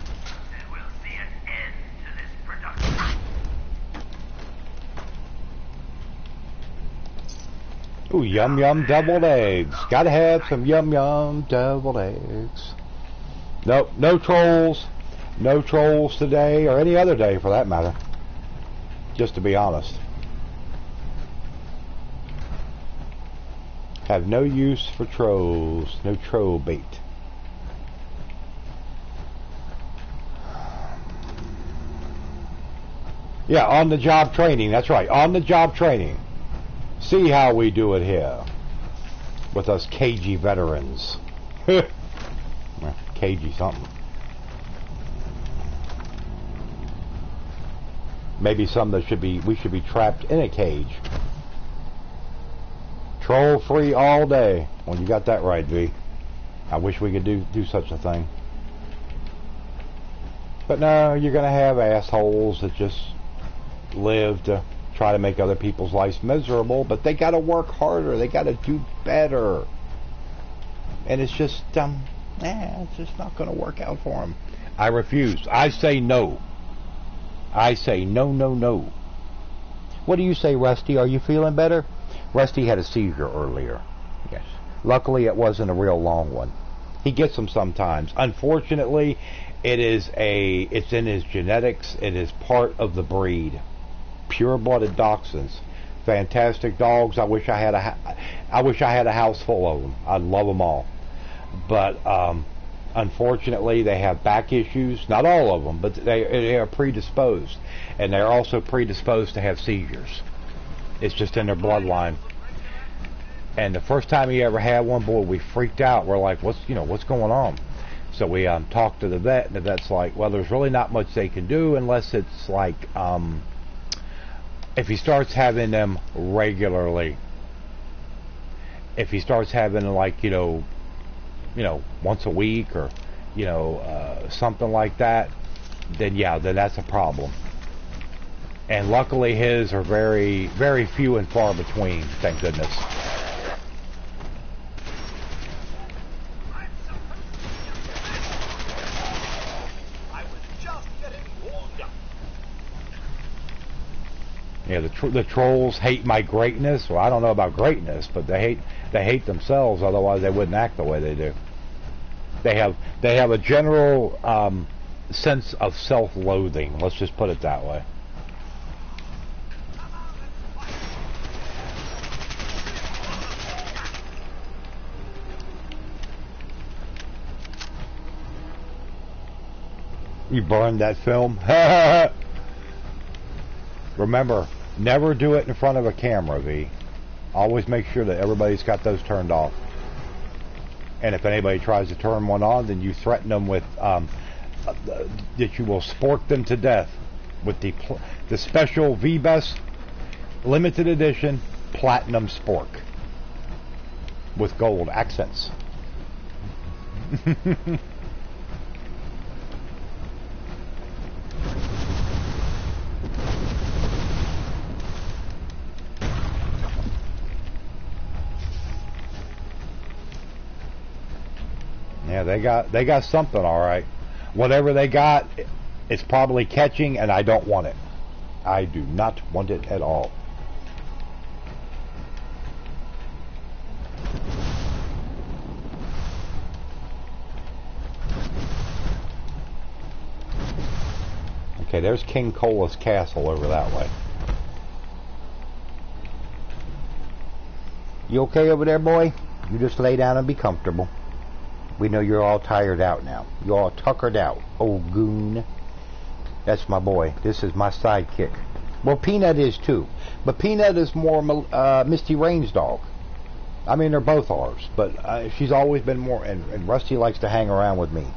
and we'll see an end to this production. Ooh, yum deviled eggs. Gotta have some yum deviled eggs. Nope, no trolls. No trolls today, or any other day for that matter. Just to be honest. Have no use for trolls. No troll bait. Yeah, on the job training. That's right, on the job training. See how we do it here. With us cagey veterans. Cagey something. Maybe some that we should be trapped in a cage. Troll free all day. Well, you got that right, V. I wish we could do such a thing. But no, you're gonna have assholes that just live to try to make other people's lives miserable, but they gotta work harder, they gotta do better. And it's just it's just not gonna work out for them. I refuse. I say no. I say no. What do you say, Rusty? Are you feeling better? Rusty had a seizure earlier. Yes. Luckily, it wasn't a real long one. He gets them sometimes. Unfortunately, it's in his genetics. It is part of the breed. Pure-blooded dachshunds. Fantastic dogs. I wish I had a house full of them. I'd love them all. But unfortunately, they have back issues. Not all of them, but they are predisposed. And they're also predisposed to have seizures. It's just in their bloodline. And the first time he ever had one, boy, we freaked out. We're like, what's going on? So we talked to the vet, and the vet's like, well, there's really not much they can do unless it's like, if he starts having them regularly. If he starts having like, once a week or, something like that, then that's a problem. And luckily his are very, very few and far between, thank goodness. Yeah, the trolls hate my greatness. Well, I don't know about greatness, but they hate themselves. Otherwise, they wouldn't act the way they do. They have a general sense of self-loathing. Let's just put it that way. You burned that film. Remember, never do it in front of a camera, V. Always make sure that everybody's got those turned off. And if anybody tries to turn one on, then you threaten them with that you will spork them to death with the special V-Best limited edition platinum spork with gold accents. Yeah, they got something, all right. Whatever they got, it's probably catching, and I don't want it. I do not want it at all. Okay, there's King Cola's castle over that way. You okay over there, boy? You just lay down and be comfortable. We know you're all tired out now. You're all tuckered out, old goon. That's my boy. This is my sidekick. Well, Peanut is too. But Peanut is more Misty Rain's dog. I mean, they're both ours. But she's always been more... And Rusty likes to hang around with me.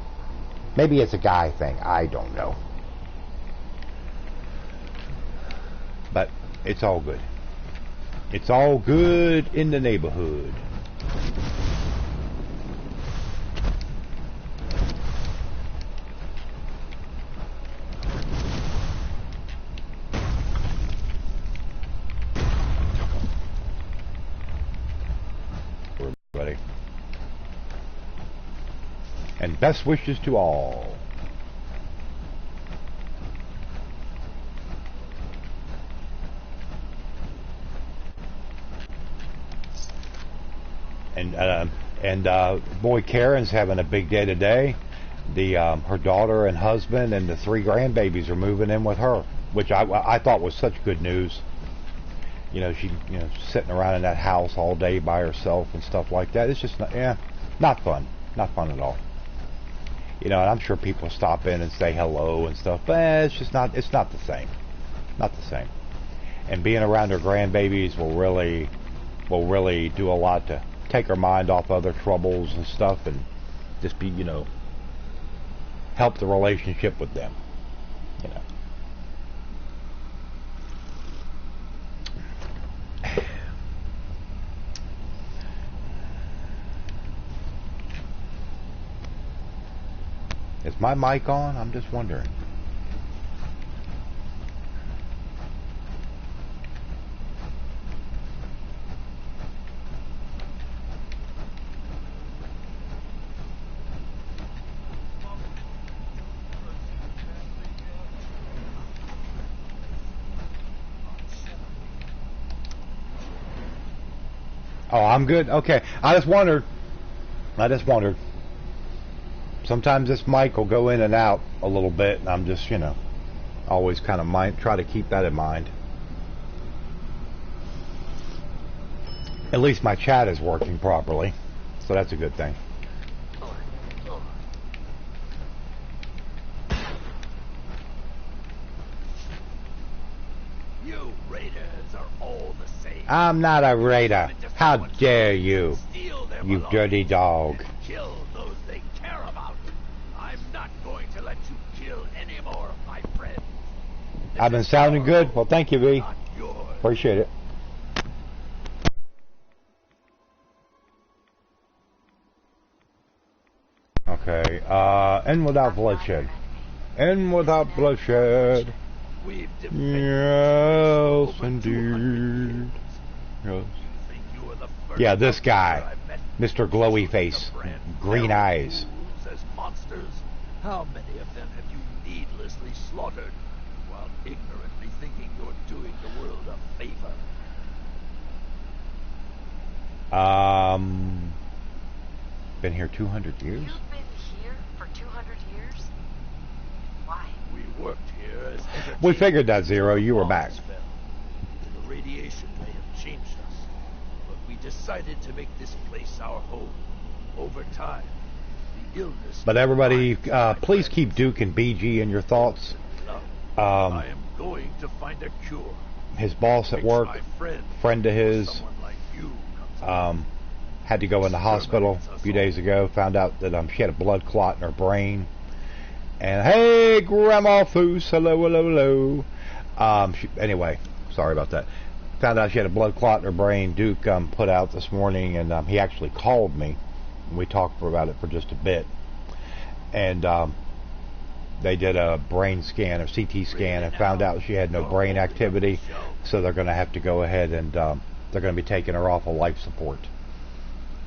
Maybe it's a guy thing. I don't know. But it's all good. It's all good in the neighborhood. Everybody. And best wishes to all. And boy, Karen's having a big day today. Her daughter and husband and the 3 grandbabies are moving in with her, which I thought was such good news. You know, she sitting around in that house all day by herself and stuff like that. It's just not fun, not fun at all. You know, and I'm sure people stop in and say hello and stuff, but it's just not. It's not the same, not the same. And being around her grandbabies will really do a lot to take her mind off other troubles and stuff, and just be, help the relationship with them, Is my mic on? I'm just wondering. Oh, I'm good? Okay. I just wondered. Sometimes this mic will go in and out a little bit, and I'm just, always kind of try to keep that in mind. At least my chat is working properly, so that's a good thing. You raiders are all the same. I'm not a raider. How dare you, you dirty dog. Kill those they care about. I'm not going to let you kill any more of my friends. I've been sounding good? Well, thank you, V. Appreciate it. Okay, end without bloodshed. End without bloodshed. Yes, indeed. Yes. Yeah, this guy, Mr. Glowy Face, green eyes. As monsters, how many of them have you needlessly slaughtered while ignorantly thinking you're doing the world a favor? Been here 200 years? You've been here for 200 years? Why? We worked here as We figured that, Zero. You were back. The radiation may have changed us, but we decided to make this place our home. Over time, the illness... But everybody, please keep Duke and BG in your thoughts. I am going to find a cure. His boss at work, friend of his, had to go in the hospital a few days ago. Found out that she had a blood clot in her brain. And hey, Grandma Foose, hello, hello, hello. Anyway, sorry about that. Found out she had a blood clot in her brain. Duke put out this morning, and he actually called me. And we talked about it for just a bit. And they did a brain scan, a CT scan, and found out she had no brain activity. So they're going to have to go ahead and they're going to be taking her off of life support.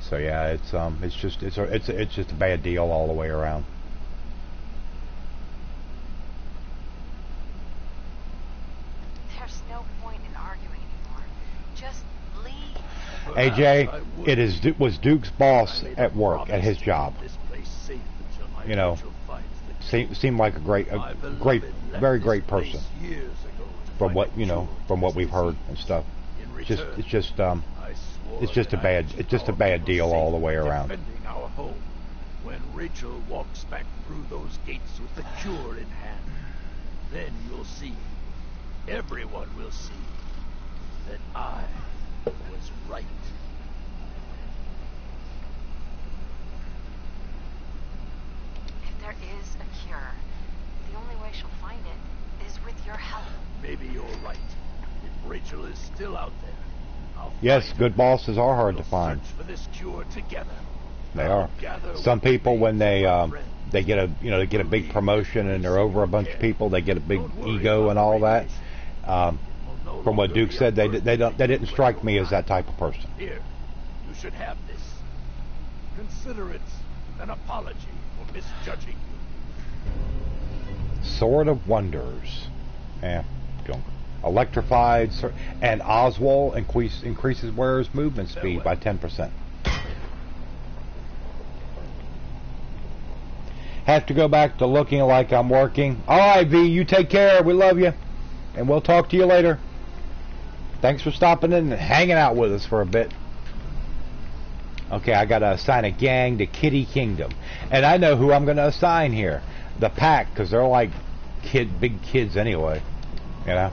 So yeah, it's just a bad deal all the way around. There's no point in arguing anymore. Just leave. AJ, was Duke's boss at work, at his job. Seemed like a great, very great person. From what we've heard and stuff. return. It's just I swore it's just a that bad I'd keep it's just a our bad people deal all the safe way around. Defending our home. When Rachel walks back through those gates with the cure in hand, then you'll see, everyone will see, that I was right. If there is a cure, the only way she'll find it is with your help. Maybe you're right. If Rachel is still out there, I'll Yes, find good her. bosses are hard We'll to find. search for this cure together. They I'll are. gather Some what people, remains when they of my friends. they get a they get a big promotion and they're over a bunch of people, they get a big Don't worry ego about and the all that. radiation. Will no From what longer Duke be a said, they burden didn't strike me as that type of person. Here, you should have this. Consider it an apology for misjudging you. Sword of Wonders. Junk. Electrified, and Oswald increases wearer's movement speed by 10%. Have to go back to looking like I'm working. Alright, V, you take care. We love you. And we'll talk to you later. Thanks for stopping in and hanging out with us for a bit. Okay, I gotta assign a gang to Kitty Kingdom. And I know who I'm gonna assign here. The Pack, because they're like big kids anyway. You know?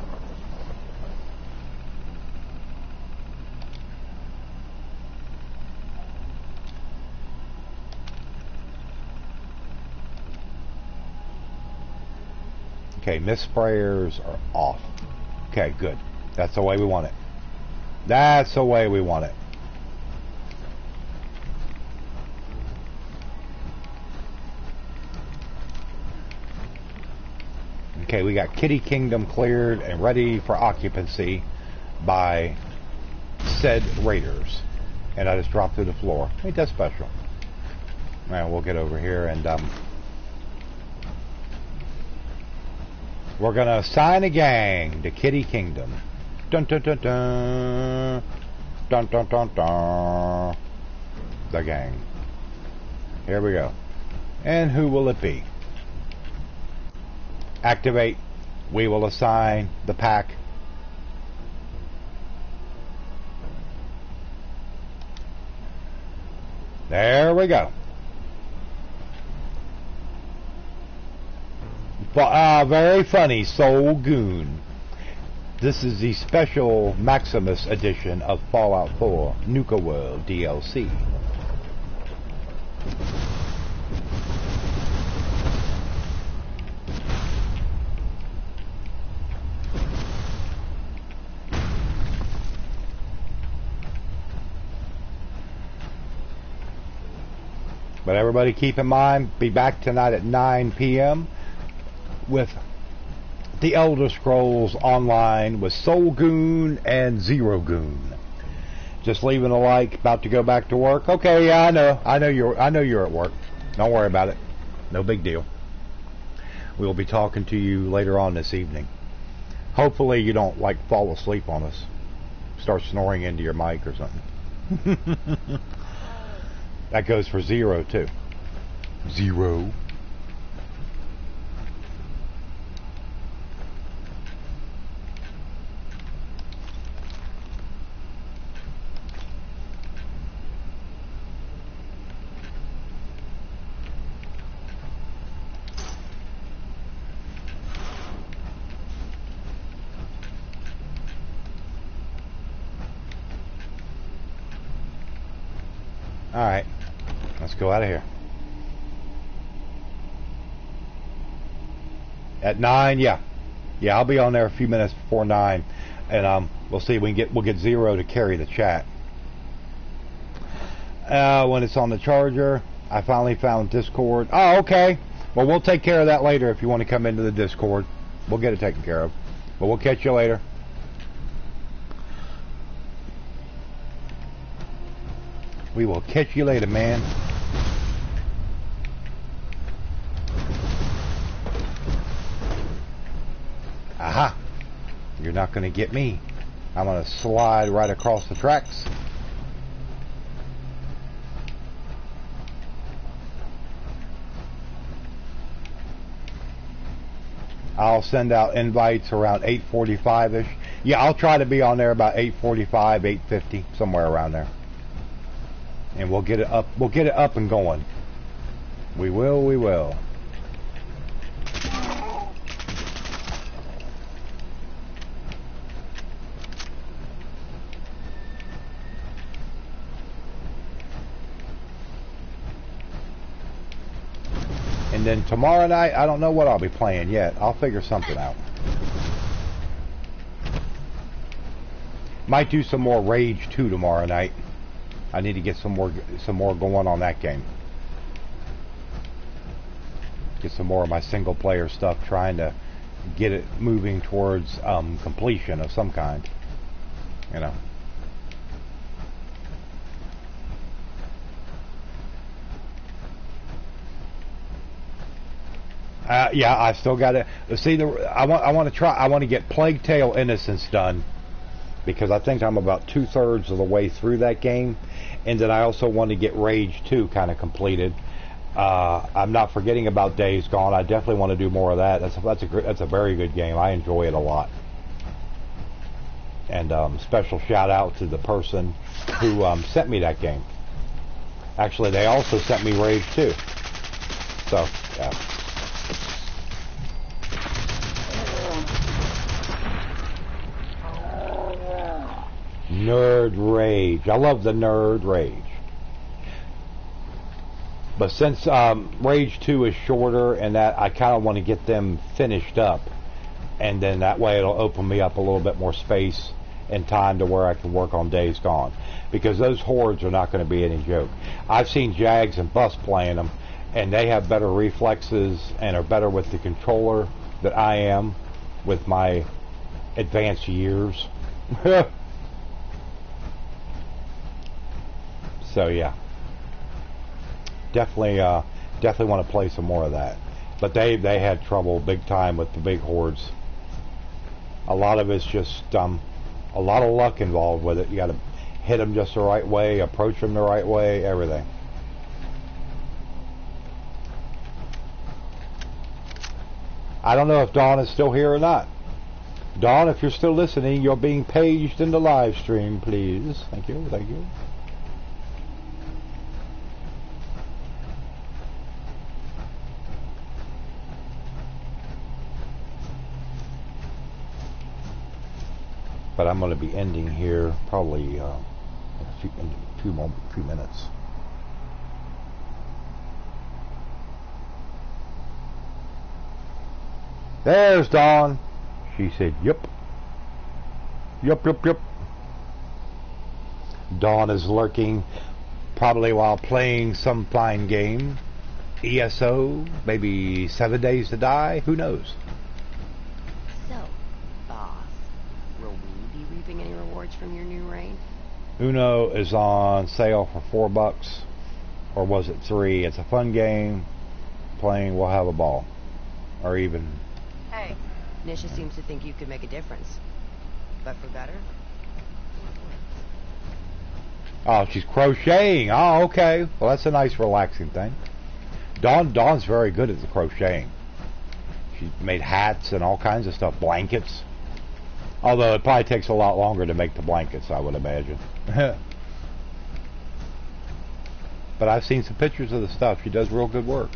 Okay, mist sprayers are off. Okay, good. That's the way we want it. That's the way we want it. Okay, we got Kitty Kingdom cleared and ready for occupancy by said raiders. And I just dropped through the floor. Ain't that special? Now we'll get over here and we're gonna assign a gang to Kitty Kingdom. Dun dun dun dun. Dun dun dun dun. The gang. Here we go. And who will it be? Activate. We will assign the Pack. There we go. Very funny, Soul Goon. This is the special Maximus edition of Fallout 4 Nukaworld DLC. But everybody keep in mind, be back tonight at 9 p.m. with the Elder Scrolls Online with Soul Goon and Zero Goon. Just leaving a like, about to go back to work. Okay, yeah, I know you're at work. Don't worry about it. No big deal. We'll be talking to you later on this evening. Hopefully you don't fall asleep on us. Start snoring into your mic or something. That goes for Zero too. Zero. Alright, let's go out of here. At 9, yeah. Yeah, I'll be on there a few minutes before 9. And we'll see if we'll get Zero to carry the chat. When it's on the charger, I finally found Discord. Oh, okay. Well, we'll take care of that later if you want to come into the Discord. We'll get it taken care of. But we'll catch you later. We will catch you later, man. Aha! You're not going to get me. I'm going to slide right across the tracks. I'll send out invites around 8:45ish. Yeah, I'll try to be on there about 8:45, 8:50, somewhere around there. And we'll get it up. We'll get it up and going. We will. We will. And then tomorrow night, I don't know what I'll be playing yet. I'll figure something out. Might do some more Rage 2 tomorrow night. I need to get some more going on that game. Get some more of my single player stuff, trying to get it moving towards completion of some kind. You know. Yeah, I still got to see. I want to try. I want to get Plague Tale Innocence done, because I think I'm about 2/3 of the way through that game, and then I also want to get Rage 2 kind of completed. I'm not forgetting about Days Gone. I definitely want to do more of that. That's a very good game. I enjoy it a lot. And special shout out to the person who sent me that game. Actually, they also sent me Rage 2. So yeah. Nerd Rage. I love the Nerd Rage. But since Rage 2 is shorter, and that I kind of want to get them finished up, and then that way it'll open me up a little bit more space and time to where I can work on Days Gone. Because those hordes are not going to be any joke. I've seen Jags and Bus playing them, and they have better reflexes and are better with the controller than I am with my advanced years. So yeah, definitely want to play some more of that. But they had trouble big time with the big hordes. A lot of it's just a lot of luck involved with it. You got to hit them just the right way, approach them the right way, everything. I don't know if Dawn is still here or not. Dawn, if you're still listening, you're being paged in the live stream, please. Thank you. Thank you. But I'm going to be ending here probably in a few minutes. There's Dawn. She said, "Yep. Yep, yep, yep." Dawn is lurking, probably while playing some fine game. ESO, maybe 7 Days to Die. Who knows? Any rewards from your new reign? Uno is on sale for $4, or was it $3? It's a fun game. Playing, we'll have a ball, or even. Hey, Nisha seems to think you could make a difference, but for better. Oh, she's crocheting. Oh, okay. Well, that's a nice, relaxing thing. Dawn's very good at the crocheting. She made hats and all kinds of stuff, blankets. Although it probably takes a lot longer to make the blankets, I would imagine. But I've seen some pictures of the stuff. She does real good work.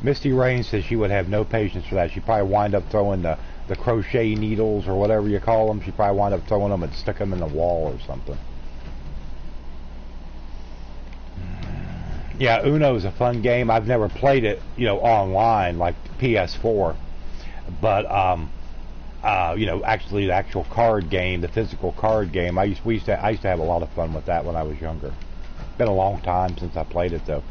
Misty Rain says she would have no patience for that. She'd probably wind up throwing the crochet needles, or whatever you call them. She'd probably wind up throwing them and stick them in the wall or something. Yeah, Uno is a fun game. I've never played it, online like PS4. But actually the actual card game, the physical card game, I used to have a lot of fun with that when I was younger. Been a long time since I played it though.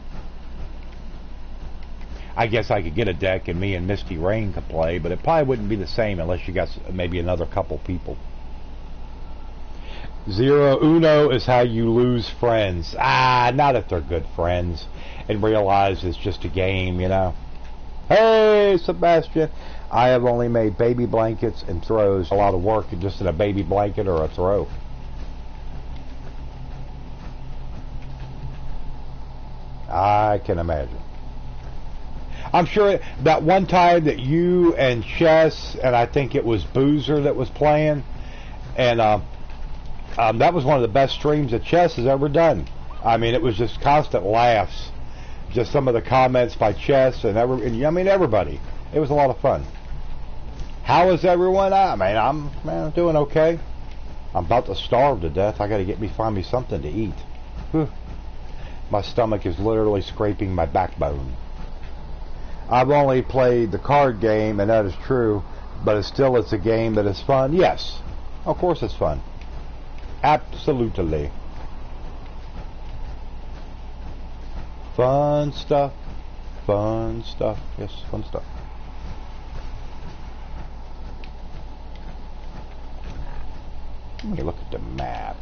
I guess I could get a deck and me and Misty Rain could play, but it probably wouldn't be the same unless you got maybe another couple people. Zero Uno is how you lose friends. Not if they're good friends and realize it's just a game, Hey, Sebastian. I have only made baby blankets and throws. A lot of work just in a baby blanket or a throw. I can imagine. I'm sure that one time that you and Chess and I think it was Boozer that was playing, and that was one of the best streams that Chess has ever done. I mean, it was just constant laughs. Just some of the comments by Chess and everybody. It was a lot of fun. How is everyone? I'm doing okay. I'm about to starve to death. I got to find me something to eat. Whew. My stomach is literally scraping my backbone. I've only played the card game, and that is true, but it's a game that is fun. Yes, of course it's fun. Absolutely. Fun stuff. Fun stuff. Yes, fun stuff. Let me look at the map.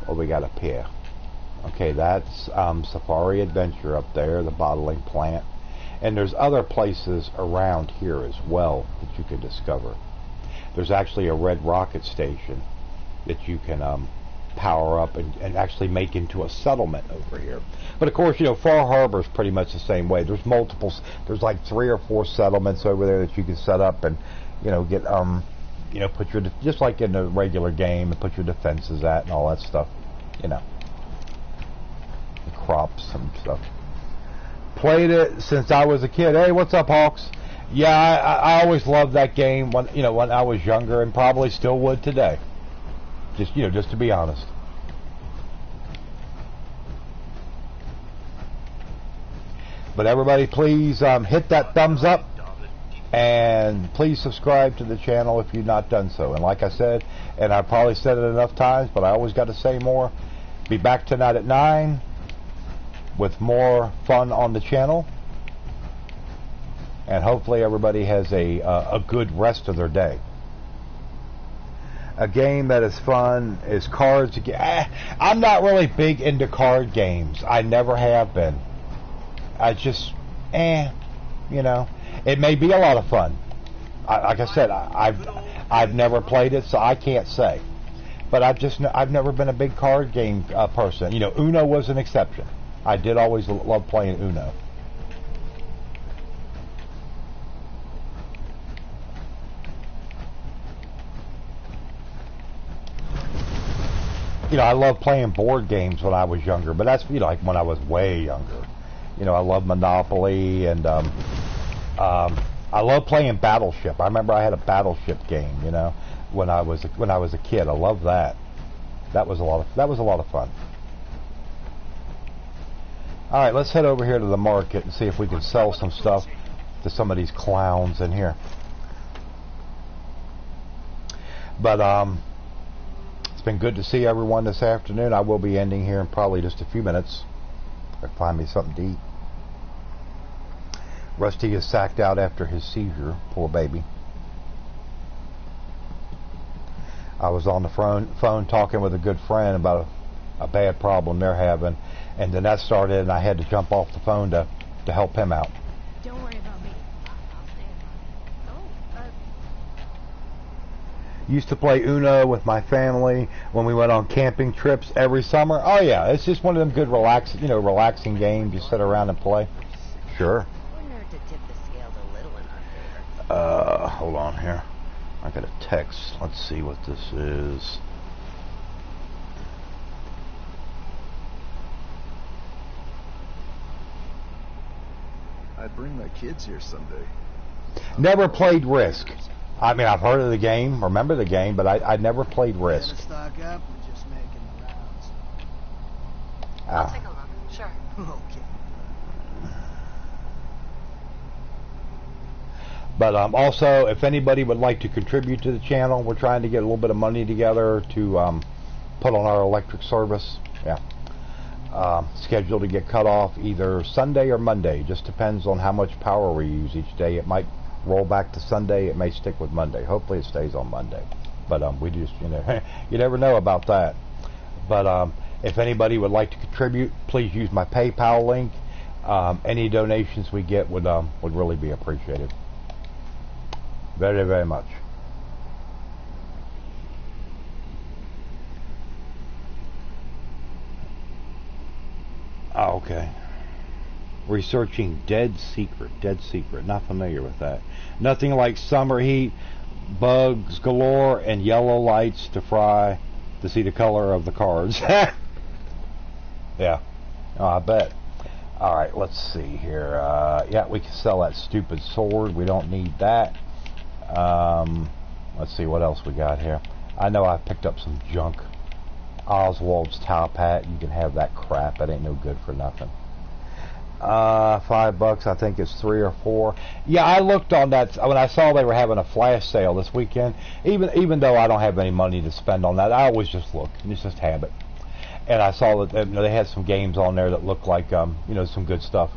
What we got up here? Okay, that's Safari Adventure up there, the bottling plant. And there's other places around here as well that you can discover. There's actually a red rocket station that you can power up and actually make into a settlement over here. But of course, Far Harbor is pretty much the same way. There's multiples. There's like 3 or 4 settlements over there that you can set up and get put your just like in the regular game and put your defenses at and all that stuff. The crops and stuff. Played it since I was a kid. Hey, what's up, Hawks? Yeah, I always loved that game when I was younger, and probably still would today. Just to be honest. But everybody, please hit that thumbs up, and please subscribe to the channel if you've not done so. And like I said, and I've probably said it enough times, but I always got to say more. Be back tonight at 9 with more fun on the channel, and hopefully everybody has a good rest of their day. A game that is fun is cards. I'm not really big into card games. I never have been. I just, it may be a lot of fun. Like I said, I've never played it, so I can't say. But I've never been a big card game person. Uno was an exception. I did always love playing Uno. I love playing board games when I was younger, but that's like when I was way younger. I love Monopoly, and I love playing Battleship. I remember I had a Battleship game, when I was a kid. I love that. That was a lot of fun. All right, let's head over here to the market and see if we can sell some stuff to some of these clowns in here. But it's been good to see everyone this afternoon. I will be ending here in probably just a few minutes. I'll find me something to eat. Rusty is sacked out after his seizure. Poor baby. I was on the phone talking with a good friend about a bad problem they're having, and then that started, and I had to jump off the phone to help him out. Don't worry about me. I'll stay in Used to play Uno with my family when we went on camping trips every summer. Oh yeah, it's just one of them good relaxing games. You sit around and play. Sure. Wouldn't hurt to tip the scales a little in our favor. Hold on here. I got a text. Let's see what this is. I'd bring my kids here someday. Never played Risk. I mean, I've heard of the game, remember the game, but I never played Risk. Stock up, we're just making the rounds. I'll take a look. Sure. Okay. But also, if anybody would like to contribute to the channel, we're trying to get a little bit of money together to put on our electric service. Yeah. Scheduled to get cut off either Sunday or Monday. Just depends on how much power we use each day. It might roll back to Sunday. It may stick with Monday. Hopefully it stays on Monday. But we just, you never know about that. But if anybody would like to contribute, please use my PayPal link. Any donations we get would really be appreciated. Very, very much. Oh, okay. Researching Dead Secret. Dead Secret. Not familiar with that. Nothing like summer heat, bugs galore, and yellow lights to fry to see the color of the cards. Yeah. Oh, I bet. Alright, let's see here. Yeah, we can sell that stupid sword. We don't need that. Let's see what else we got here. I know I picked up some junk. Oswald's top hat. You can have that crap. It ain't no good for nothing. $5. I think it's 3 or 4. Yeah, I looked on that when I saw they were having a flash sale this weekend. Even though I don't have any money to spend on that, I always just look. It's just habit. And I saw that they had some games on there that looked like some good stuff.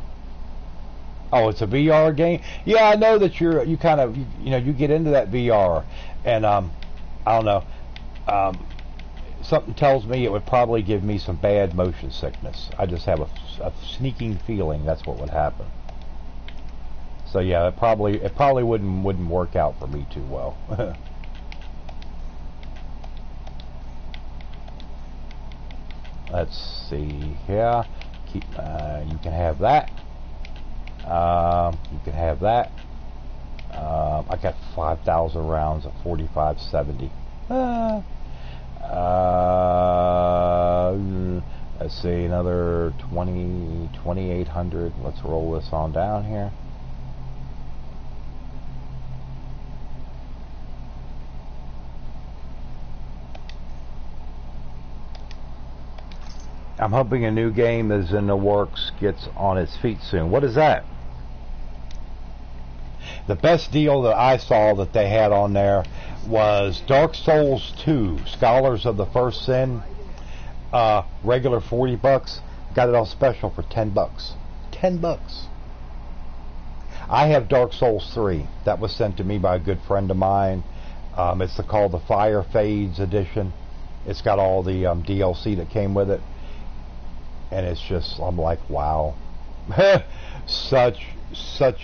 Oh, it's a VR game. Yeah, I know that you get into that VR, and I don't know. Something tells me it would probably give me some bad motion sickness. I just have a sneaking feeling that's what would happen. So yeah, it probably wouldn't work out for me too well. Let's see here. You can have that. You can have that. I got 5,000 rounds of 4570. Let's see, another 2,800. Let's roll this on down here. I'm hoping a new game is in the works gets on its feet soon. What is that? The best deal that I saw that they had on there was Dark Souls 2, Scholars of the First Sin, regular $40. Got it on special for $10. $10. I have Dark Souls 3. That was sent to me by a good friend of mine. It's called the Fire Fades edition. It's got all the DLC that came with it. And it's just, I'm like, wow. such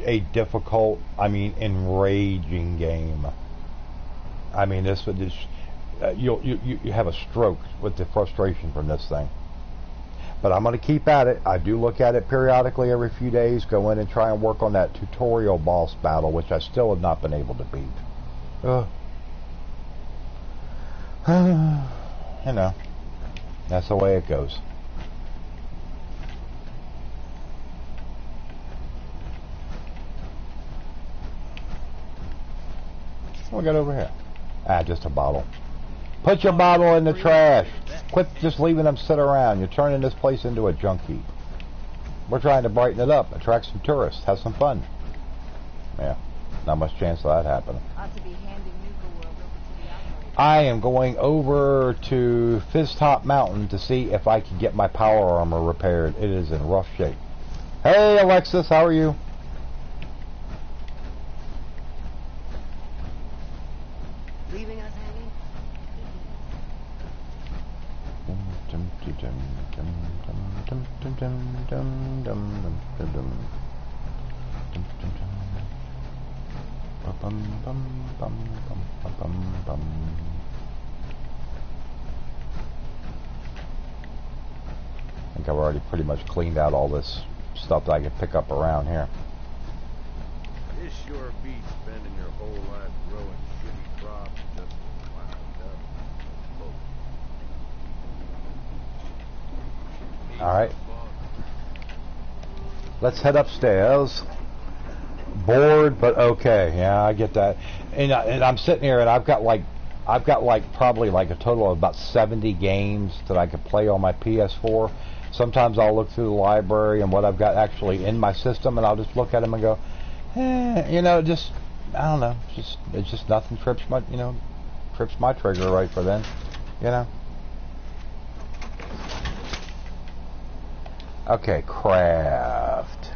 a difficult, enraging game. I mean, this would just, you have a stroke with the frustration from this thing. But I'm going to keep at it. I do look at it periodically every few days, go in and try and work on that tutorial boss battle, which I still have not been able to beat. That's the way it goes. What we got over here? Just a bottle. Put your bottle in the trash. Quit just leaving them sit around. You're turning this place into a junk heap. We're trying to brighten it up, attract some tourists, have some fun. Yeah, not much chance of that happening. Ought to be handing Nukaworld over to the operator. I am going over to Fizztop Mountain to see if I can get my power armor repaired. It is in rough shape. Hey Alexis, how are you? Leaving us hanging? I think I've already pretty much cleaned out all this stuff that I could pick up around here. This sure beats spending your whole life growing shitty crops just to wind up. Alright. Let's head upstairs. Bored, but okay. Yeah, I get that. And I'm sitting here and I've got probably like a total of about 70 games that I could play on my PS4. Sometimes I'll look through the library and what I've got actually in my system, and I'll just look at them and go, just, I don't know, it's just nothing trips my trigger right for then, Okay, craft.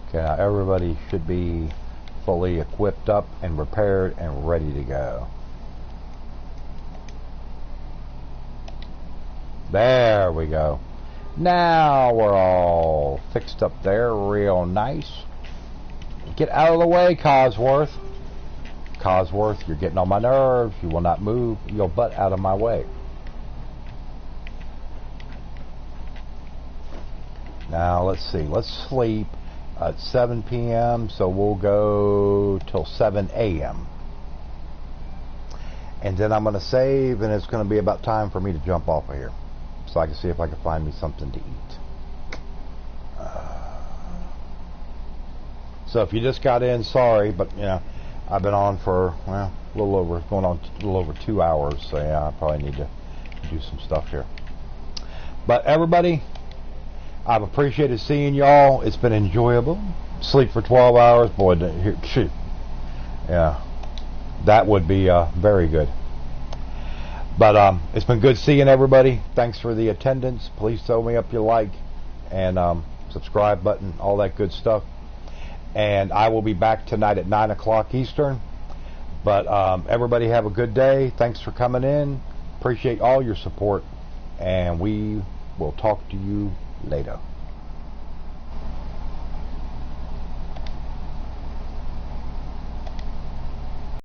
Okay, now everybody should be fully equipped up and repaired and ready to go. There we go. Now we're all fixed up there real nice. Get out of the way, Cosworth. Cosworth, you're getting on my nerves. You will not move your butt out of my way. Now let's see. Let's sleep at 7 p.m. So we'll go till 7 a.m. And then I'm going to save, and it's going to be about time for me to jump off of here, so I can see if I can find me something to eat. So if you just got in, sorry, but you know, I've been on for, well, going on a little over 2 hours, so yeah, I probably need to do some stuff here. But everybody, I've appreciated seeing y'all. It's been enjoyable. Sleep for 12 hours, boy, shoot. Yeah, that would be very good. But it's been good seeing everybody. Thanks for the attendance. Please throw me up your like and subscribe button, all that good stuff. And I will be back tonight at 9 o'clock Eastern. But everybody have a good day. Thanks for coming in. Appreciate all your support. And we will talk to you later.